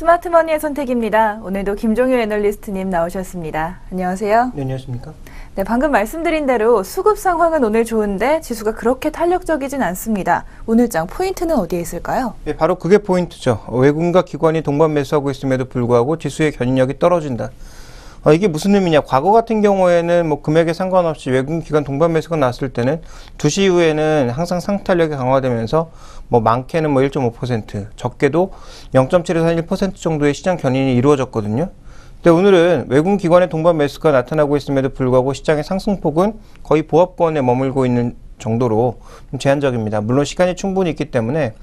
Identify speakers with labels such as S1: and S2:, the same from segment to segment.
S1: 스마트머니의 선택입니다. 오늘도 김종효 애널리스트님 나오셨습니다. 안녕하세요.
S2: 네, 안녕하십니까?
S1: 네, 방금 말씀드린 대로 수급 상황은 오늘 좋은데 지수가 그렇게 탄력적이진 않습니다. 오늘장 포인트는 어디에 있을까요?
S2: 네, 바로 그게 포인트죠. 외국인과 기관이 동반 매수하고 있음에도 불구하고 지수의 견인력이 떨어진다. 이게 무슨 의미냐? 과거 같은 경우에는 뭐 금액에 상관없이 외국인 기관 동반 매수가 났을 때는 2시 이후에는 항상 상탄력이 강화되면서 뭐 많게는 뭐 1.5%, 적게도 0.7에서 1% 정도의 시장 견인이 이루어졌거든요. 근데 오늘은 외국인 기관의 동반 매수가 나타나고 있음에도 불구하고 시장의 상승폭은 거의 보합권에 머물고 있는 정도로 좀 제한적입니다. 물론 시간이 충분히 있기 때문에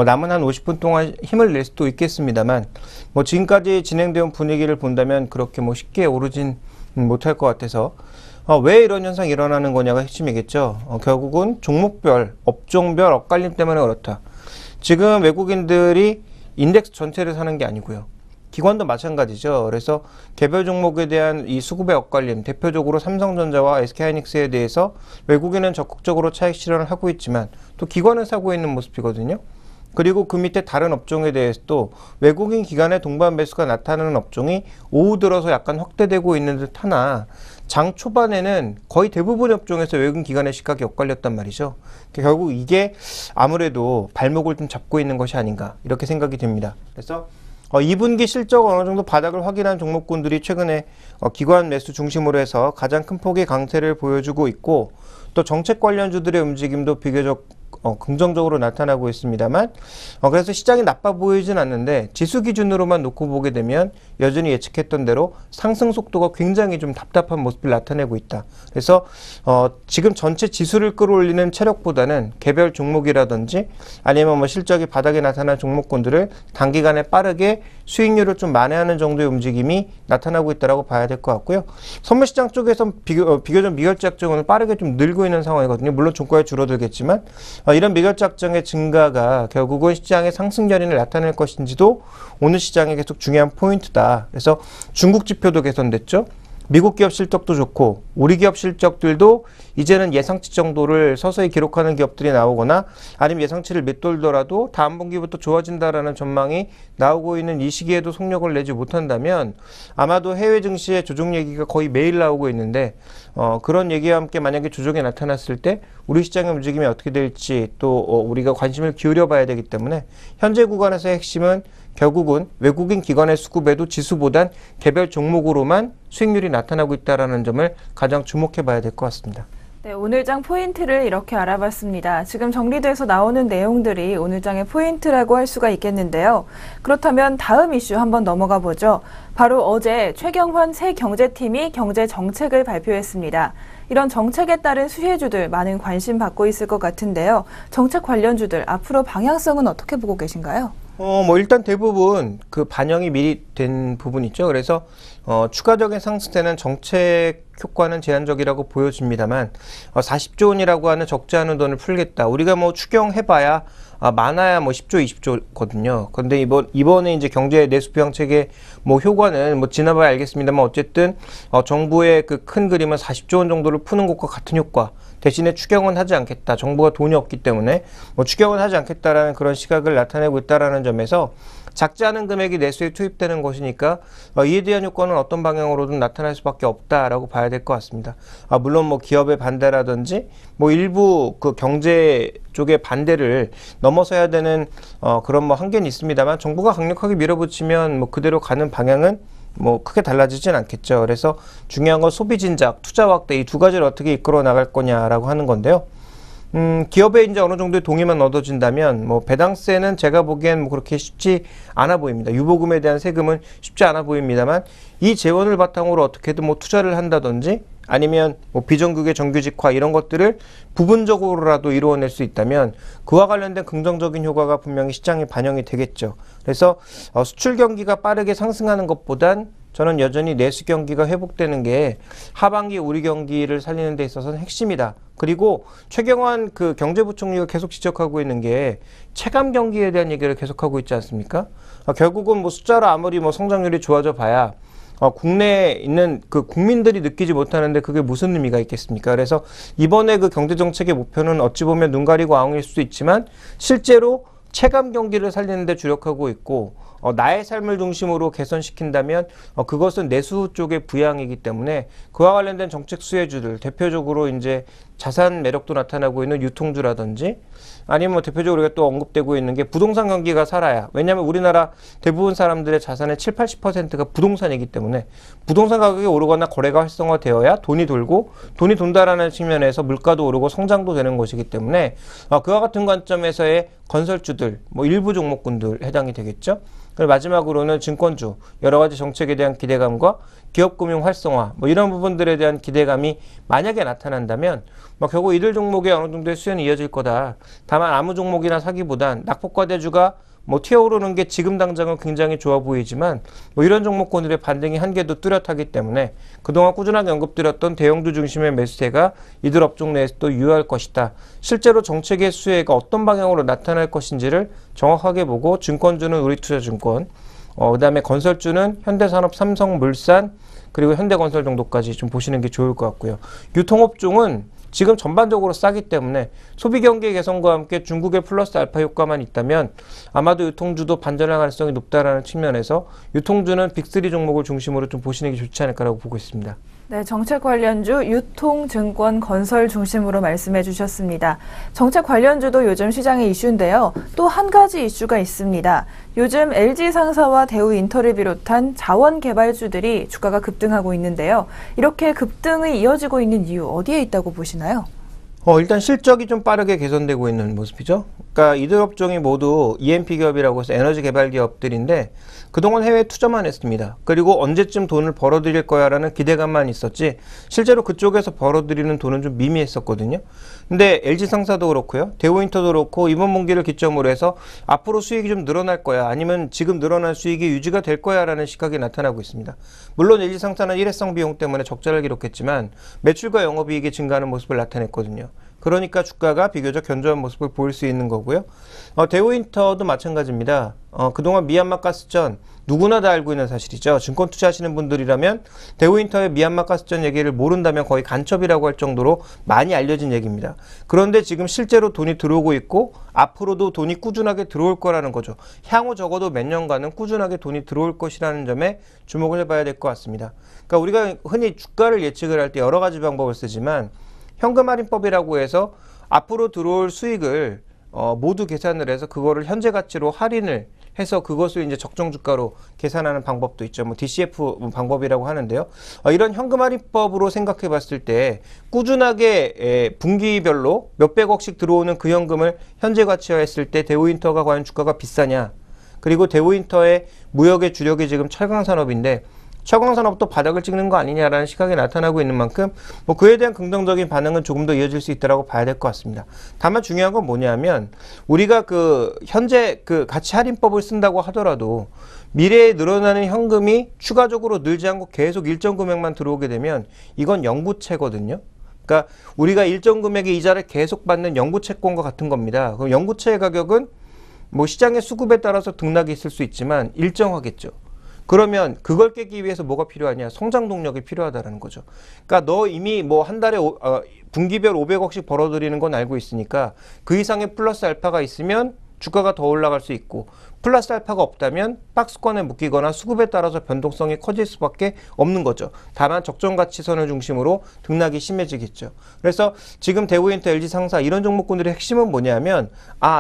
S2: 남은 한 50분 동안 힘을 낼 수도 있겠습니다만 뭐 지금까지 진행되어 온 분위기를 본다면 그렇게 뭐 쉽게 오르진 못할 것 같아서 왜 이런 현상이 일어나는 거냐가 핵심이겠죠. 결국은 종목별, 업종별 엇갈림 때문에 그렇다. 지금 외국인들이 인덱스 전체를 사는 게 아니고요. 기관도 마찬가지죠. 그래서 개별 종목에 대한 이 수급의 엇갈림, 대표적으로 삼성전자와 SK하이닉스에 대해서 외국인은 적극적으로 차익 실현을 하고 있지만 또 기관은 사고 있는 모습이거든요. 그리고 그 밑에 다른 업종에 대해서도 외국인 기관의 동반 매수가 나타나는 업종이 오후 들어서 약간 확대되고 있는 듯 하나 장 초반에는 거의 대부분의 업종에서 외국인 기관의 시각이 엇갈렸단 말이죠. 결국 이게 아무래도 발목을 좀 잡고 있는 것이 아닌가 이렇게 생각이 됩니다. 그래서 2분기 실적 어느 정도 바닥을 확인한 종목군들이 최근에 기관 매수 중심으로 해서 가장 큰 폭의 강세를 보여주고 있고 또 정책 관련주들의 움직임도 비교적 긍정적으로 나타나고 있습니다만 그래서 시장이 나빠 보이진 않는데 지수 기준으로만 놓고 보게 되면 여전히 예측했던 대로 상승 속도가 굉장히 좀 답답한 모습을 나타내고 있다. 그래서 지금 전체 지수를 끌어올리는 체력보다는 개별 종목이라든지 아니면 뭐 실적이 바닥에 나타난 종목군들을 단기간에 빠르게 수익률을 좀 만회하는 정도의 움직임이 나타나고 있다고 봐야 될 것 같고요. 선물시장 쪽에서 비교적 미결제 약정은 빠르게 좀 늘고 있는 상황이거든요. 물론 종가에 줄어들겠지만 이런 미결제 약정의 증가가 결국은 시장의 상승 견인을 나타낼 것인지도 오늘 시장의 계속 중요한 포인트다. 그래서 중국 지표도 개선됐죠. 미국 기업 실적도 좋고 우리 기업 실적들도 이제는 예상치 정도를 서서히 기록하는 기업들이 나오거나 아니면 예상치를 밑돌더라도 다음 분기부터 좋아진다라는 전망이 나오고 있는 이 시기에도 속력을 내지 못한다면 아마도 해외 증시의 조정 얘기가 거의 매일 나오고 있는데 그런 얘기와 함께 만약에 조정이 나타났을 때 우리 시장의 움직임이 어떻게 될지 또 우리가 관심을 기울여 봐야 되기 때문에 현재 구간에서의 핵심은 결국은 외국인 기관의 수급에도 지수보단 개별 종목으로만 수익률이 나타나고 있다는 점을 가장 주목해 봐야 될 것 같습니다.
S1: 네, 오늘장 포인트를 이렇게 알아봤습니다. 지금 정리돼서 나오는 내용들이 오늘장의 포인트라고 할 수가 있겠는데요. 그렇다면 다음 이슈 한번 넘어가 보죠. 바로 어제 최경환 새 경제팀이 경제 정책을 발표했습니다. 이런 정책에 따른 수혜주들 많은 관심 받고 있을 것 같은데요. 정책 관련주들 앞으로 방향성은 어떻게 보고 계신가요?
S2: 뭐 일단 대부분 그 반영이 미리 된 부분이 있죠. 그래서 추가적인 상승세는 정책 효과는 제한적이라고 보여집니다만 40조 원이라고 하는 적지 않은 돈을 풀겠다. 우리가 뭐 추경해봐야 많아야 뭐 10조, 20조거든요. 그런데 이번에 이제 경제 내수 부양책의 뭐 효과는 뭐 지나봐야 알겠습니다만 어쨌든 정부의 그 큰 그림은 40조 원 정도를 푸는 것과 같은 효과. 대신에 추경은 하지 않겠다. 정부가 돈이 없기 때문에 뭐 추경은 하지 않겠다라는 그런 시각을 나타내고 있다라는 점에서 작지 않은 금액이 내수에 투입되는 것이니까 이에 대한 효과는 어떤 방향으로든 나타날 수밖에 없다라고 봐야 될 것 같습니다. 물론 뭐 기업의 반대라든지 뭐 일부 그 경제 쪽의 반대를 넘어서야 되는 그런 뭐 한계는 있습니다만 정부가 강력하게 밀어붙이면 뭐 그대로 가는 방향은 뭐 크게 달라지진 않겠죠. 그래서 중요한 건 소비 진작, 투자 확대 이 두 가지를 어떻게 이끌어 나갈 거냐라고 하는 건데요. 기업에 이제 어느 정도의 동의만 얻어진다면 뭐 배당세는 제가 보기엔 뭐 그렇게 쉽지 않아 보입니다. 유보금에 대한 세금은 쉽지 않아 보입니다만 이 재원을 바탕으로 어떻게든 뭐 투자를 한다든지 아니면 뭐 비정규직의 정규직화 이런 것들을 부분적으로라도 이루어낼 수 있다면 그와 관련된 긍정적인 효과가 분명히 시장에 반영이 되겠죠. 그래서 수출 경기가 빠르게 상승하는 것보단 저는 여전히 내수 경기가 회복되는 게 하반기 우리 경기를 살리는 데 있어서는 핵심이다. 그리고 최경환 그 경제부총리가 계속 지적하고 있는 게 체감 경기에 대한 얘기를 계속하고 있지 않습니까? 결국은 뭐 숫자로 아무리 뭐 성장률이 좋아져 봐야 국내에 있는 그 국민들이 느끼지 못하는데 그게 무슨 의미가 있겠습니까? 그래서 이번에 그 경제정책의 목표는 어찌 보면 눈 가리고 아웅일 수도 있지만 실제로 체감 경기를 살리는 데 주력하고 있고 나의 삶을 중심으로 개선시킨다면 그것은 내수 쪽의 부양이기 때문에 그와 관련된 정책 수혜주들, 대표적으로 이제 자산 매력도 나타나고 있는 유통주라든지 아니면 뭐 대표적으로 우리가 또 언급되고 있는 게 부동산 경기가 살아야, 왜냐하면 우리나라 대부분 사람들의 자산의 7, 80%가 부동산이기 때문에 부동산 가격이 오르거나 거래가 활성화되어야 돈이 돌고, 돈이 돈다라는 측면에서 물가도 오르고 성장도 되는 것이기 때문에 그와 같은 관점에서의 건설주들, 뭐 일부 종목군들 해당이 되겠죠. 그리고 마지막으로는 증권주, 여러 가지 정책에 대한 기대감과 기업금융 활성화, 뭐 이런 부분들에 대한 기대감이 만약에 나타난다면 결국 이들 종목에 어느 정도의 수혜는 이어질 거다. 다만 아무 종목이나 사기보단 낙폭과대주가 튀어오르는 게 지금 당장은 굉장히 좋아 보이지만 이런 종목군들의 반등이 한계도 뚜렷하기 때문에 그동안 꾸준하게 언급드렸던 대형주 중심의 매수세가 이들 업종 내에서 또 유효할 것이다. 실제로 정책의 수혜가 어떤 방향으로 나타날 것인지를 정확하게 보고, 증권주는 우리투자증권, 그 다음에 건설주는 현대산업, 삼성물산, 그리고 현대건설 정도까지 좀 보시는 게 좋을 것 같고요. 유통업종은 지금 전반적으로 싸기 때문에 소비 경기 개선과 함께 중국의 플러스 알파 효과만 있다면 아마도 유통주도 반전할 가능성이 높다라는 측면에서 유통주는 빅3 종목을 중심으로 좀 보시는 게 좋지 않을까라고 보고 있습니다.
S1: 네, 정책 관련주, 유통, 증권, 건설 중심으로 말씀해 주셨습니다. 정책 관련주도 요즘 시장의 이슈인데요. 또 한 가지 이슈가 있습니다. 요즘 LG상사와 대우인터를 비롯한 자원개발주들이 주가가 급등하고 있는데요. 이렇게 급등이 이어지고 있는 이유 어디에 있다고 보시나요?
S2: 일단 실적이 좀 빠르게 개선되고 있는 모습이죠. 그러니까 이들 업종이 모두 E&P 기업이라고 해서 에너지 개발 기업들인데 그동안 해외 투자만 했습니다. 그리고 언제쯤 돈을 벌어들일 거야 라는 기대감만 있었지 실제로 그쪽에서 벌어들이는 돈은 좀 미미했었거든요. 근데 LG상사도 그렇고요. 대우인터도 그렇고 이번 분기를 기점으로 해서 앞으로 수익이 좀 늘어날 거야, 아니면 지금 늘어난 수익이 유지가 될 거야 라는 시각이 나타나고 있습니다. 물론 LG상사는 일회성 비용 때문에 적자를 기록했지만 매출과 영업이익이 증가하는 모습을 나타냈거든요. 그러니까 주가가 비교적 견조한 모습을 보일 수 있는 거고요. 대우인터도 마찬가지입니다. 그동안 미얀마 가스전 누구나 다 알고 있는 사실이죠. 증권 투자하시는 분들이라면 대우인터의 미얀마 가스전 얘기를 모른다면 거의 간첩이라고 할 정도로 많이 알려진 얘기입니다. 그런데 지금 실제로 돈이 들어오고 있고 앞으로도 돈이 꾸준하게 들어올 거라는 거죠. 향후 적어도 몇 년간은 꾸준하게 돈이 들어올 것이라는 점에 주목을 해봐야 될 것 같습니다. 그러니까 우리가 흔히 주가를 예측을 할 때 여러 가지 방법을 쓰지만 현금 할인법이라고 해서 앞으로 들어올 수익을 모두 계산을 해서 그거를 현재 가치로 할인을 해서 그것을 이제 적정 주가로 계산하는 방법도 있죠. 뭐 DCF 방법이라고 하는데요. 이런 현금 할인법으로 생각해 봤을 때 꾸준하게 분기별로 몇백억씩 들어오는 그 현금을 현재 가치화했을 때 대우인터가 과연 주가가 비싸냐. 그리고 대우인터의 무역의 주력이 지금 철강산업인데 철강산업도 바닥을 찍는 거 아니냐라는 시각이 나타나고 있는 만큼 그에 대한 긍정적인 반응은 조금 더 이어질 수 있다고 봐야 될 것 같습니다. 다만 중요한 건 뭐냐면 우리가 현재 가치 할인법을 쓴다고 하더라도 미래에 늘어나는 현금이 추가적으로 늘지 않고 계속 일정 금액만 들어오게 되면 이건 영구채거든요. 그러니까 우리가 일정 금액의 이자를 계속 받는 영구채권과 같은 겁니다. 그럼 영구채의 가격은 시장의 수급에 따라서 등락이 있을 수 있지만 일정하겠죠. 그러면 그걸 깨기 위해서 뭐가 필요하냐? 성장 동력이 필요하다는 거죠. 그러니까 너 이미 한 달에 분기별 500억씩 벌어들이는 건 알고 있으니까 그 이상의 플러스 알파가 있으면 주가가 더 올라갈 수 있고, 플러스 알파가 없다면 박스권에 묶이거나 수급에 따라서 변동성이 커질 수밖에 없는 거죠. 다만 적정 가치선을 중심으로 등락이 심해지겠죠. 그래서 지금 대우인터, LG상사 이런 종목군들의 핵심은 뭐냐면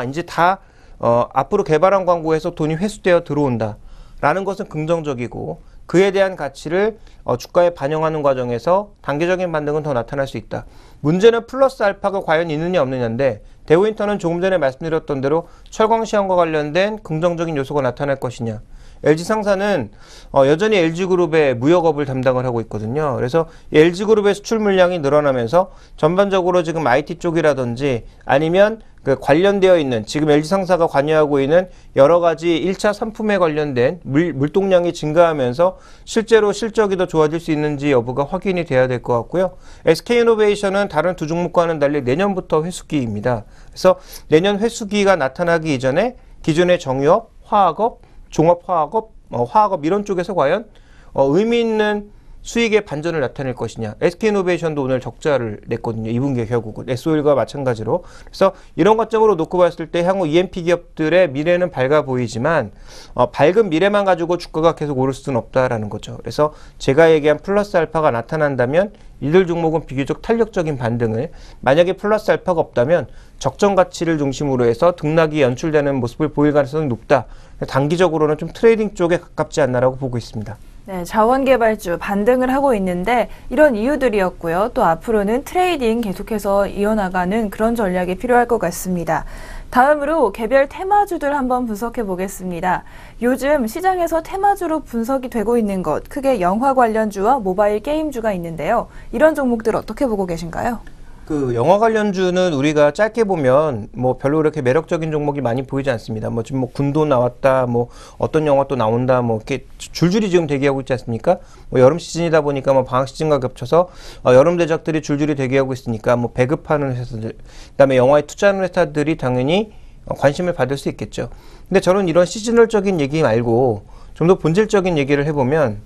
S2: 이제 다 앞으로 개발한 광고에서 돈이 회수되어 들어온다 라는 것은 긍정적이고, 그에 대한 가치를 주가에 반영하는 과정에서 단계적인 반등은 더 나타날 수 있다. 문제는 플러스 알파가 과연 있느냐 없느냐인데, 대우인터는 조금 전에 말씀드렸던 대로 철광시황과 관련된 긍정적인 요소가 나타날 것이냐, LG상사는 여전히 LG그룹의 무역업을 담당을 하고 있거든요. 그래서 LG그룹의 수출 물량이 늘어나면서 전반적으로 지금 IT 쪽이라든지 아니면 관련되어 있는 지금 LG상사가 관여하고 있는 여러 가지 1차 상품에 관련된 물동량이 증가하면서 실제로 실적이 더 좋아질 수 있는지 여부가 확인이 돼야 될 것 같고요. SK이노베이션은 다른 두 종목과는 달리 내년부터 회수기입니다. 그래서 내년 회수기가 나타나기 이전에 기존의 정유업, 화학업, 종합화학업, 화학업 이런 쪽에서 과연 의미 있는 수익의 반전을 나타낼 것이냐. SK이노베이션도 오늘 적자를 냈거든요. 2분기에 결국은 S-오일과 마찬가지로. 그래서 이런 관점으로 놓고 봤을 때 향후 E&P 기업들의 미래는 밝아 보이지만 밝은 미래만 가지고 주가가 계속 오를 수는 없다라는 거죠. 그래서 제가 얘기한 플러스 알파가 나타난다면 이들 종목은 비교적 탄력적인 반등을, 만약에 플러스 알파가 없다면 적정 가치를 중심으로 해서 등락이 연출되는 모습을 보일 가능성이 높다. 단기적으로는 좀 트레이딩 쪽에 가깝지 않나라고 보고 있습니다.
S1: 네, 자원개발주 반등을 하고 있는데 이런 이유들이었고요. 또 앞으로는 트레이딩 계속해서 이어나가는 그런 전략이 필요할 것 같습니다. 다음으로 개별 테마주들 한번 분석해 보겠습니다. 요즘 시장에서 테마주로 분석이 되고 있는 것, 크게 영화 관련주와 모바일 게임주가 있는데요. 이런 종목들 어떻게 보고 계신가요?
S2: 그 영화 관련주는 우리가 짧게 보면 뭐 별로 그렇게 매력적인 종목이 많이 보이지 않습니다. 뭐 지금 뭐 군도 나왔다, 뭐 어떤 영화 또 나온다, 뭐 이렇게 줄줄이 지금 대기하고 있지 않습니까? 뭐 여름 시즌이다 보니까 뭐 방학 시즌과 겹쳐서 여름 대작들이 줄줄이 대기하고 있으니까 뭐 배급하는 회사들, 그다음에 영화에 투자하는 회사들이 당연히 관심을 받을 수 있겠죠. 근데 저는 이런 시즈널적인 얘기 말고 좀 더 본질적인 얘기를 해보면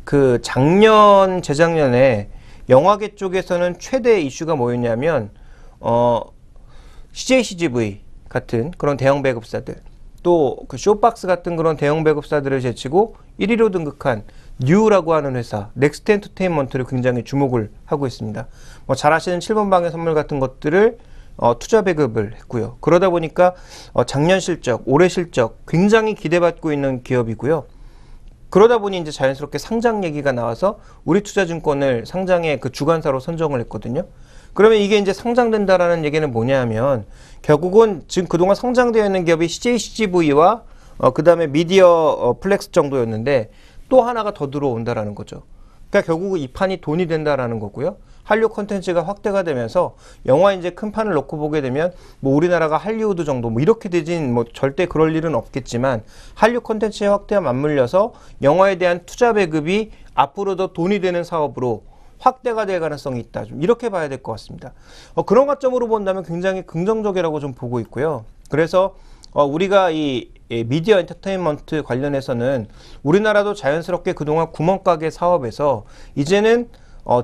S2: 그 작년, 재작년에 영화계 쪽에서는 최대 이슈가 뭐였냐면 CJCGV 같은 그런 대형 배급사들, 또 그 쇼박스 같은 그런 대형 배급사들을 제치고 1위로 등극한 뉴라고 하는 회사, 넥스트 엔터테인먼트를 굉장히 주목을 하고 있습니다. 뭐 잘 아시는 7번 방의 선물 같은 것들을 투자 배급을 했고요. 그러다 보니까 작년 실적, 올해 실적 굉장히 기대받고 있는 기업이고요. 그러다 보니 이제 자연스럽게 상장 얘기가 나와서 우리투자증권을 상장의 그 주관사로 선정을 했거든요. 그러면 이게 이제 상장된다라는 얘기는 뭐냐 하면 결국은 지금 그동안 상장되어 있는 기업이 CJCGV와 그 다음에 미디어 플렉스 정도였는데 또 하나가 더 들어온다라는 거죠. 그러니까 결국은 이 판이 돈이 된다라는 거고요. 한류 콘텐츠가 확대가 되면서 영화 이제 큰 판을 놓고 보게 되면 뭐 우리나라가 할리우드 정도 뭐 이렇게 되진 뭐 절대 그럴 일은 없겠지만 한류 콘텐츠의 확대와 맞물려서 영화에 대한 투자 배급이 앞으로 더 돈이 되는 사업으로 확대가 될 가능성이 있다. 좀 이렇게 봐야 될 것 같습니다. 그런 관점으로 본다면 굉장히 긍정적이라고 좀 보고 있고요. 그래서 우리가 이 미디어 엔터테인먼트 관련해서는 우리나라도 자연스럽게 그동안 구멍가게 사업에서 이제는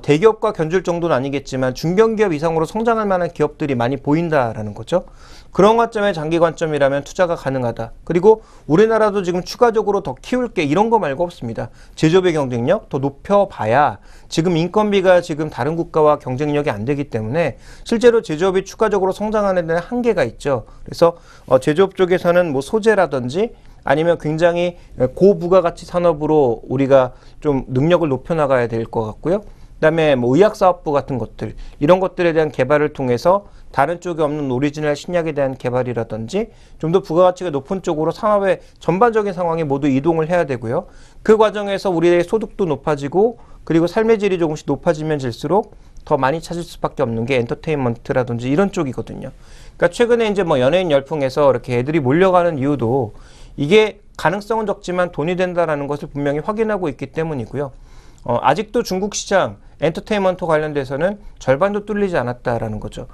S2: 대기업과 견줄 정도는 아니겠지만 중견기업 이상으로 성장할 만한 기업들이 많이 보인다라는 거죠. 그런 관점의 장기 관점이라면 투자가 가능하다. 그리고 우리나라도 지금 추가적으로 더 키울 게 이런 거 말고 없습니다. 제조업의 경쟁력 더 높여봐야 지금 인건비가 지금 다른 국가와 경쟁력이 안 되기 때문에 실제로 제조업이 추가적으로 성장하는 데는 한계가 있죠. 그래서 제조업 쪽에서는 뭐 소재라든지 아니면 굉장히 고부가가치 산업으로 우리가 좀 능력을 높여나가야 될 것 같고요. 그다음에 뭐 의학사업부 같은 것들, 이런 것들에 대한 개발을 통해서 다른 쪽에 없는 오리지널 신약에 대한 개발이라든지 좀 더 부가가치가 높은 쪽으로 산업의 전반적인 상황이 모두 이동을 해야 되고요. 그 과정에서 우리의 소득도 높아지고 그리고 삶의 질이 조금씩 높아지면 질수록 더 많이 찾을 수밖에 없는 게 엔터테인먼트라든지 이런 쪽이거든요. 그러니까 최근에 이제 뭐 연예인 열풍에서 이렇게 애들이 몰려가는 이유도 이게 가능성은 적지만 돈이 된다라는 것을 분명히 확인하고 있기 때문이고요. 아직도 중국 시장 엔터테인먼트 관련돼서는 절반도 뚫리지 않았다라는 거죠.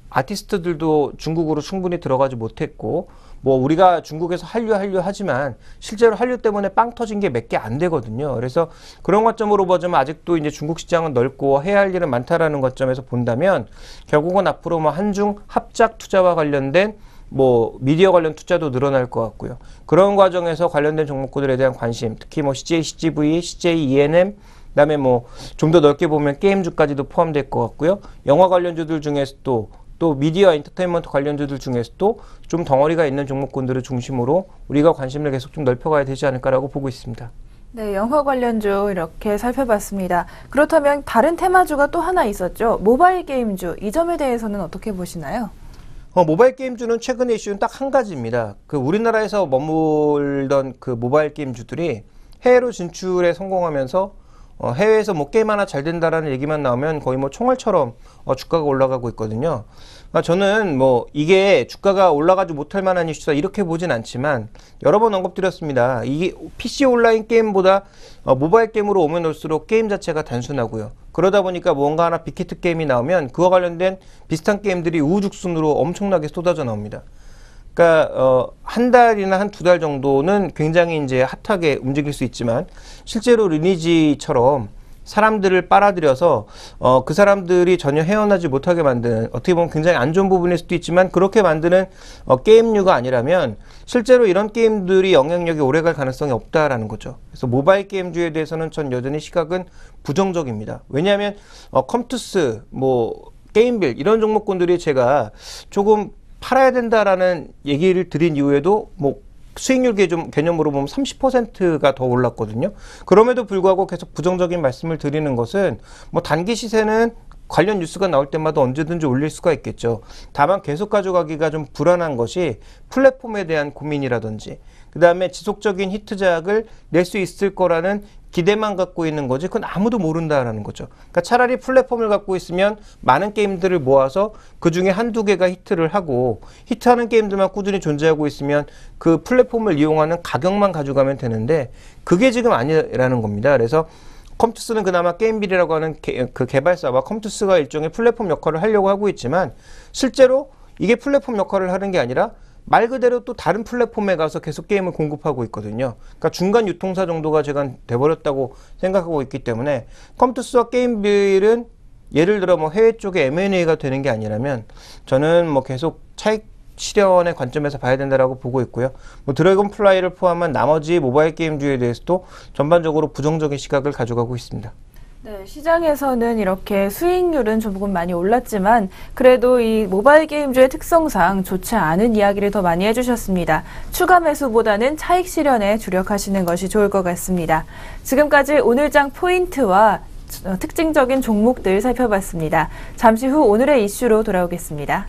S2: 아티스트들도 중국으로 충분히 들어가지 못했고, 뭐 우리가 중국에서 한류 하지만 실제로 한류 때문에 빵 터진 게 몇 개 안 되거든요. 그래서 그런 관점으로 보자면 아직도 이제 중국 시장은 넓고 해야 할 일은 많다라는 관점에서 본다면 결국은 앞으로 뭐 한중 합작 투자와 관련된 뭐 미디어 관련 투자도 늘어날 것 같고요. 그런 과정에서 관련된 종목들에 대한 관심, 특히 뭐 CJ, CGV, CJ, ENM, 그다음에 뭐 좀 더 넓게 보면 게임주까지도 포함될 것 같고요. 영화 관련주들 중에서도 또 미디어 엔터테인먼트 관련주들 중에서도 좀 덩어리가 있는 종목군들을 중심으로 우리가 관심을 계속 좀 넓혀가야 되지 않을까라고 보고 있습니다.
S1: 네, 영화 관련주 이렇게 살펴봤습니다. 그렇다면 다른 테마주가 또 하나 있었죠. 모바일 게임주, 이 점에 대해서는 어떻게 보시나요?
S2: 모바일 게임주는 최근의 이슈는 딱 한 가지입니다. 그 우리나라에서 머물던 그 모바일 게임주들이 해외로 진출에 성공하면서 해외에서 뭐 게임 하나 잘 된다라는 얘기만 나오면 거의 뭐 총알처럼 주가가 올라가고 있거든요. 저는 뭐 이게 주가가 올라가지 못할 만한 이슈다 이렇게 보진 않지만 여러 번 언급드렸습니다. 이게 PC 온라인 게임보다 모바일 게임으로 오면 올수록 게임 자체가 단순하고요. 그러다 보니까 뭔가 하나 빅히트 게임이 나오면 그와 관련된 비슷한 게임들이 우후죽순으로 엄청나게 쏟아져 나옵니다. 그러니까 한 달이나 한 두 달 정도는 굉장히 이제 핫하게 움직일 수 있지만 실제로 리니지처럼 사람들을 빨아들여서 그 사람들이 전혀 헤어나지 못하게 만드는, 어떻게 보면 굉장히 안 좋은 부분일 수도 있지만 그렇게 만드는 게임류가 아니라면 실제로 이런 게임들이 영향력이 오래갈 가능성이 없다라는 거죠. 그래서 모바일 게임주에 대해서는 전 여전히 시각은 부정적입니다. 왜냐하면 컴투스, 뭐 게임빌 이런 종목군들이 제가 조금 팔아야 된다라는 얘기를 드린 이후에도 뭐 수익률 개념으로 보면 30%가 더 올랐거든요. 그럼에도 불구하고 계속 부정적인 말씀을 드리는 것은 뭐 단기 시세는 관련 뉴스가 나올 때마다 언제든지 올릴 수가 있겠죠. 다만 계속 가져가기가 좀 불안한 것이 플랫폼에 대한 고민이라든지 그 다음에 지속적인 히트작을 낼 수 있을 거라는 기대만 갖고 있는 거지 그건 아무도 모른다라는 거죠. 그러니까 차라리 플랫폼을 갖고 있으면 많은 게임들을 모아서 그 중에 한두 개가 히트를 하고 히트하는 게임들만 꾸준히 존재하고 있으면 그 플랫폼을 이용하는 가격만 가져가면 되는데 그게 지금 아니라는 겁니다. 그래서 컴투스는 그나마 게임빌이라고 하는 그 개발사와 컴투스가 일종의 플랫폼 역할을 하려고 하고 있지만 실제로 이게 플랫폼 역할을 하는 게 아니라 말 그대로 또 다른 플랫폼에 가서 계속 게임을 공급하고 있거든요. 그러니까 중간 유통사 정도가 제가 돼버렸다고 생각하고 있기 때문에 컴투스와 게임빌은 예를 들어 뭐 해외 쪽에 M&A가 되는 게 아니라면 저는 뭐 계속 차익 실현의 관점에서 봐야 된다라고 보고 있고요. 뭐 드래곤플라이를 포함한 나머지 모바일 게임주에 대해서도 전반적으로 부정적인 시각을 가져가고 있습니다.
S1: 네, 시장에서는 이렇게 수익률은 조금 많이 올랐지만 그래도 이 모바일 게임주의 특성상 좋지 않은 이야기를 더 많이 해주셨습니다. 추가 매수보다는 차익 실현에 주력하시는 것이 좋을 것 같습니다. 지금까지 오늘장 포인트와 특징적인 종목들 살펴봤습니다. 잠시 후 오늘의 이슈로 돌아오겠습니다.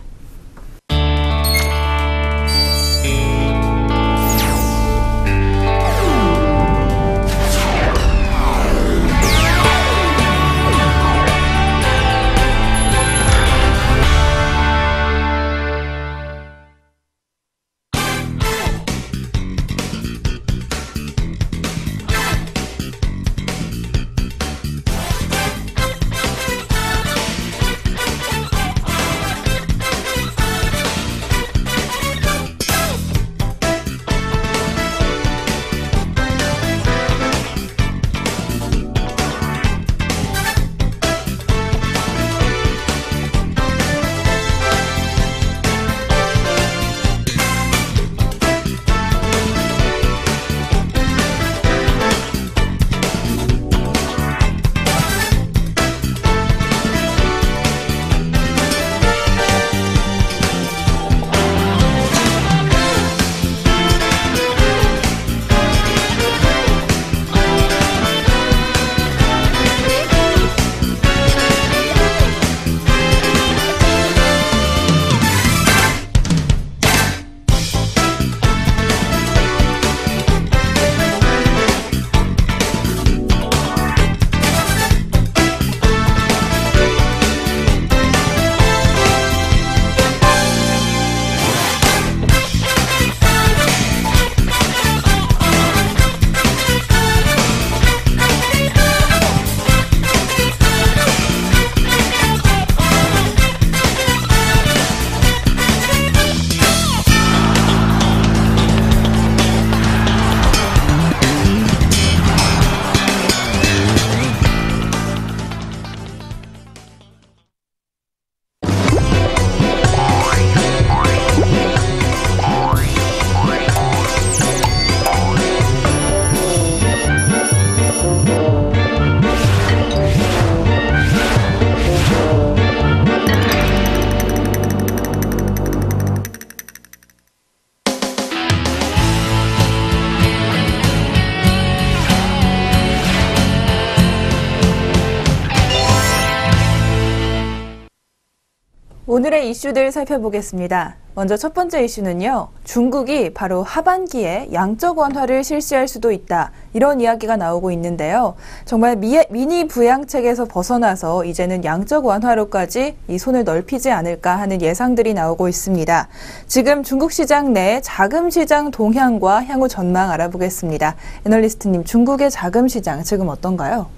S1: 오늘의 이슈들 살펴보겠습니다. 먼저 첫 번째 이슈는요. 중국이 바로 하반기에 양적 완화를 실시할 수도 있다. 이런 이야기가 나오고 있는데요. 정말 미니 부양책에서 벗어나서 이제는 양적 완화로까지 이 손을 넓히지 않을까 하는 예상들이 나오고 있습니다. 지금 중국 시장 내 자금 시장 동향과 향후 전망 알아보겠습니다. 애널리스트님, 중국의 자금 시장 지금 어떤가요?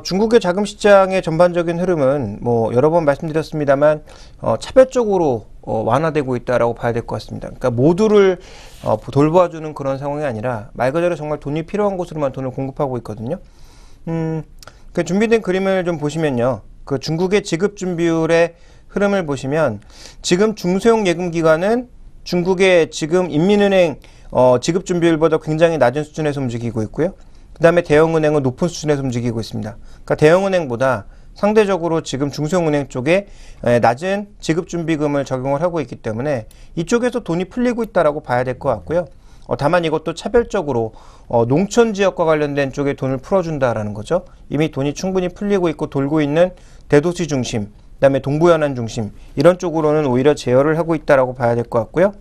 S2: 중국의 자금 시장의 전반적인 흐름은 뭐 여러 번 말씀드렸습니다만 차별적으로 완화되고 있다라고 봐야 될 것 같습니다. 그러니까 모두를 돌봐주는 그런 상황이 아니라 말 그대로 정말 돈이 필요한 곳으로만 돈을 공급하고 있거든요. 그 준비된 그림을 좀 보시면요. 그 중국의 지급 준비율의 흐름을 보시면 지금 중소형 예금 기관은 중국의 지금 인민은행 지급 준비율보다 굉장히 낮은 수준에서 움직이고 있고요. 그 다음에 대형은행은 높은 수준에서 움직이고 있습니다. 그러니까 대형은행보다 상대적으로 지금 중소형은행 쪽에 낮은 지급준비금을 적용을 하고 있기 때문에 이쪽에서 돈이 풀리고 있다라고 봐야 될 것 같고요. 다만 이것도 차별적으로 농촌 지역과 관련된 쪽에 돈을 풀어준다라는 거죠. 이미 돈이 충분히 풀리고 있고 돌고 있는 대도시 중심, 그다음에 동부연안 중심 이런 쪽으로는 오히려 제어를 하고 있다라고 봐야 될 것 같고요.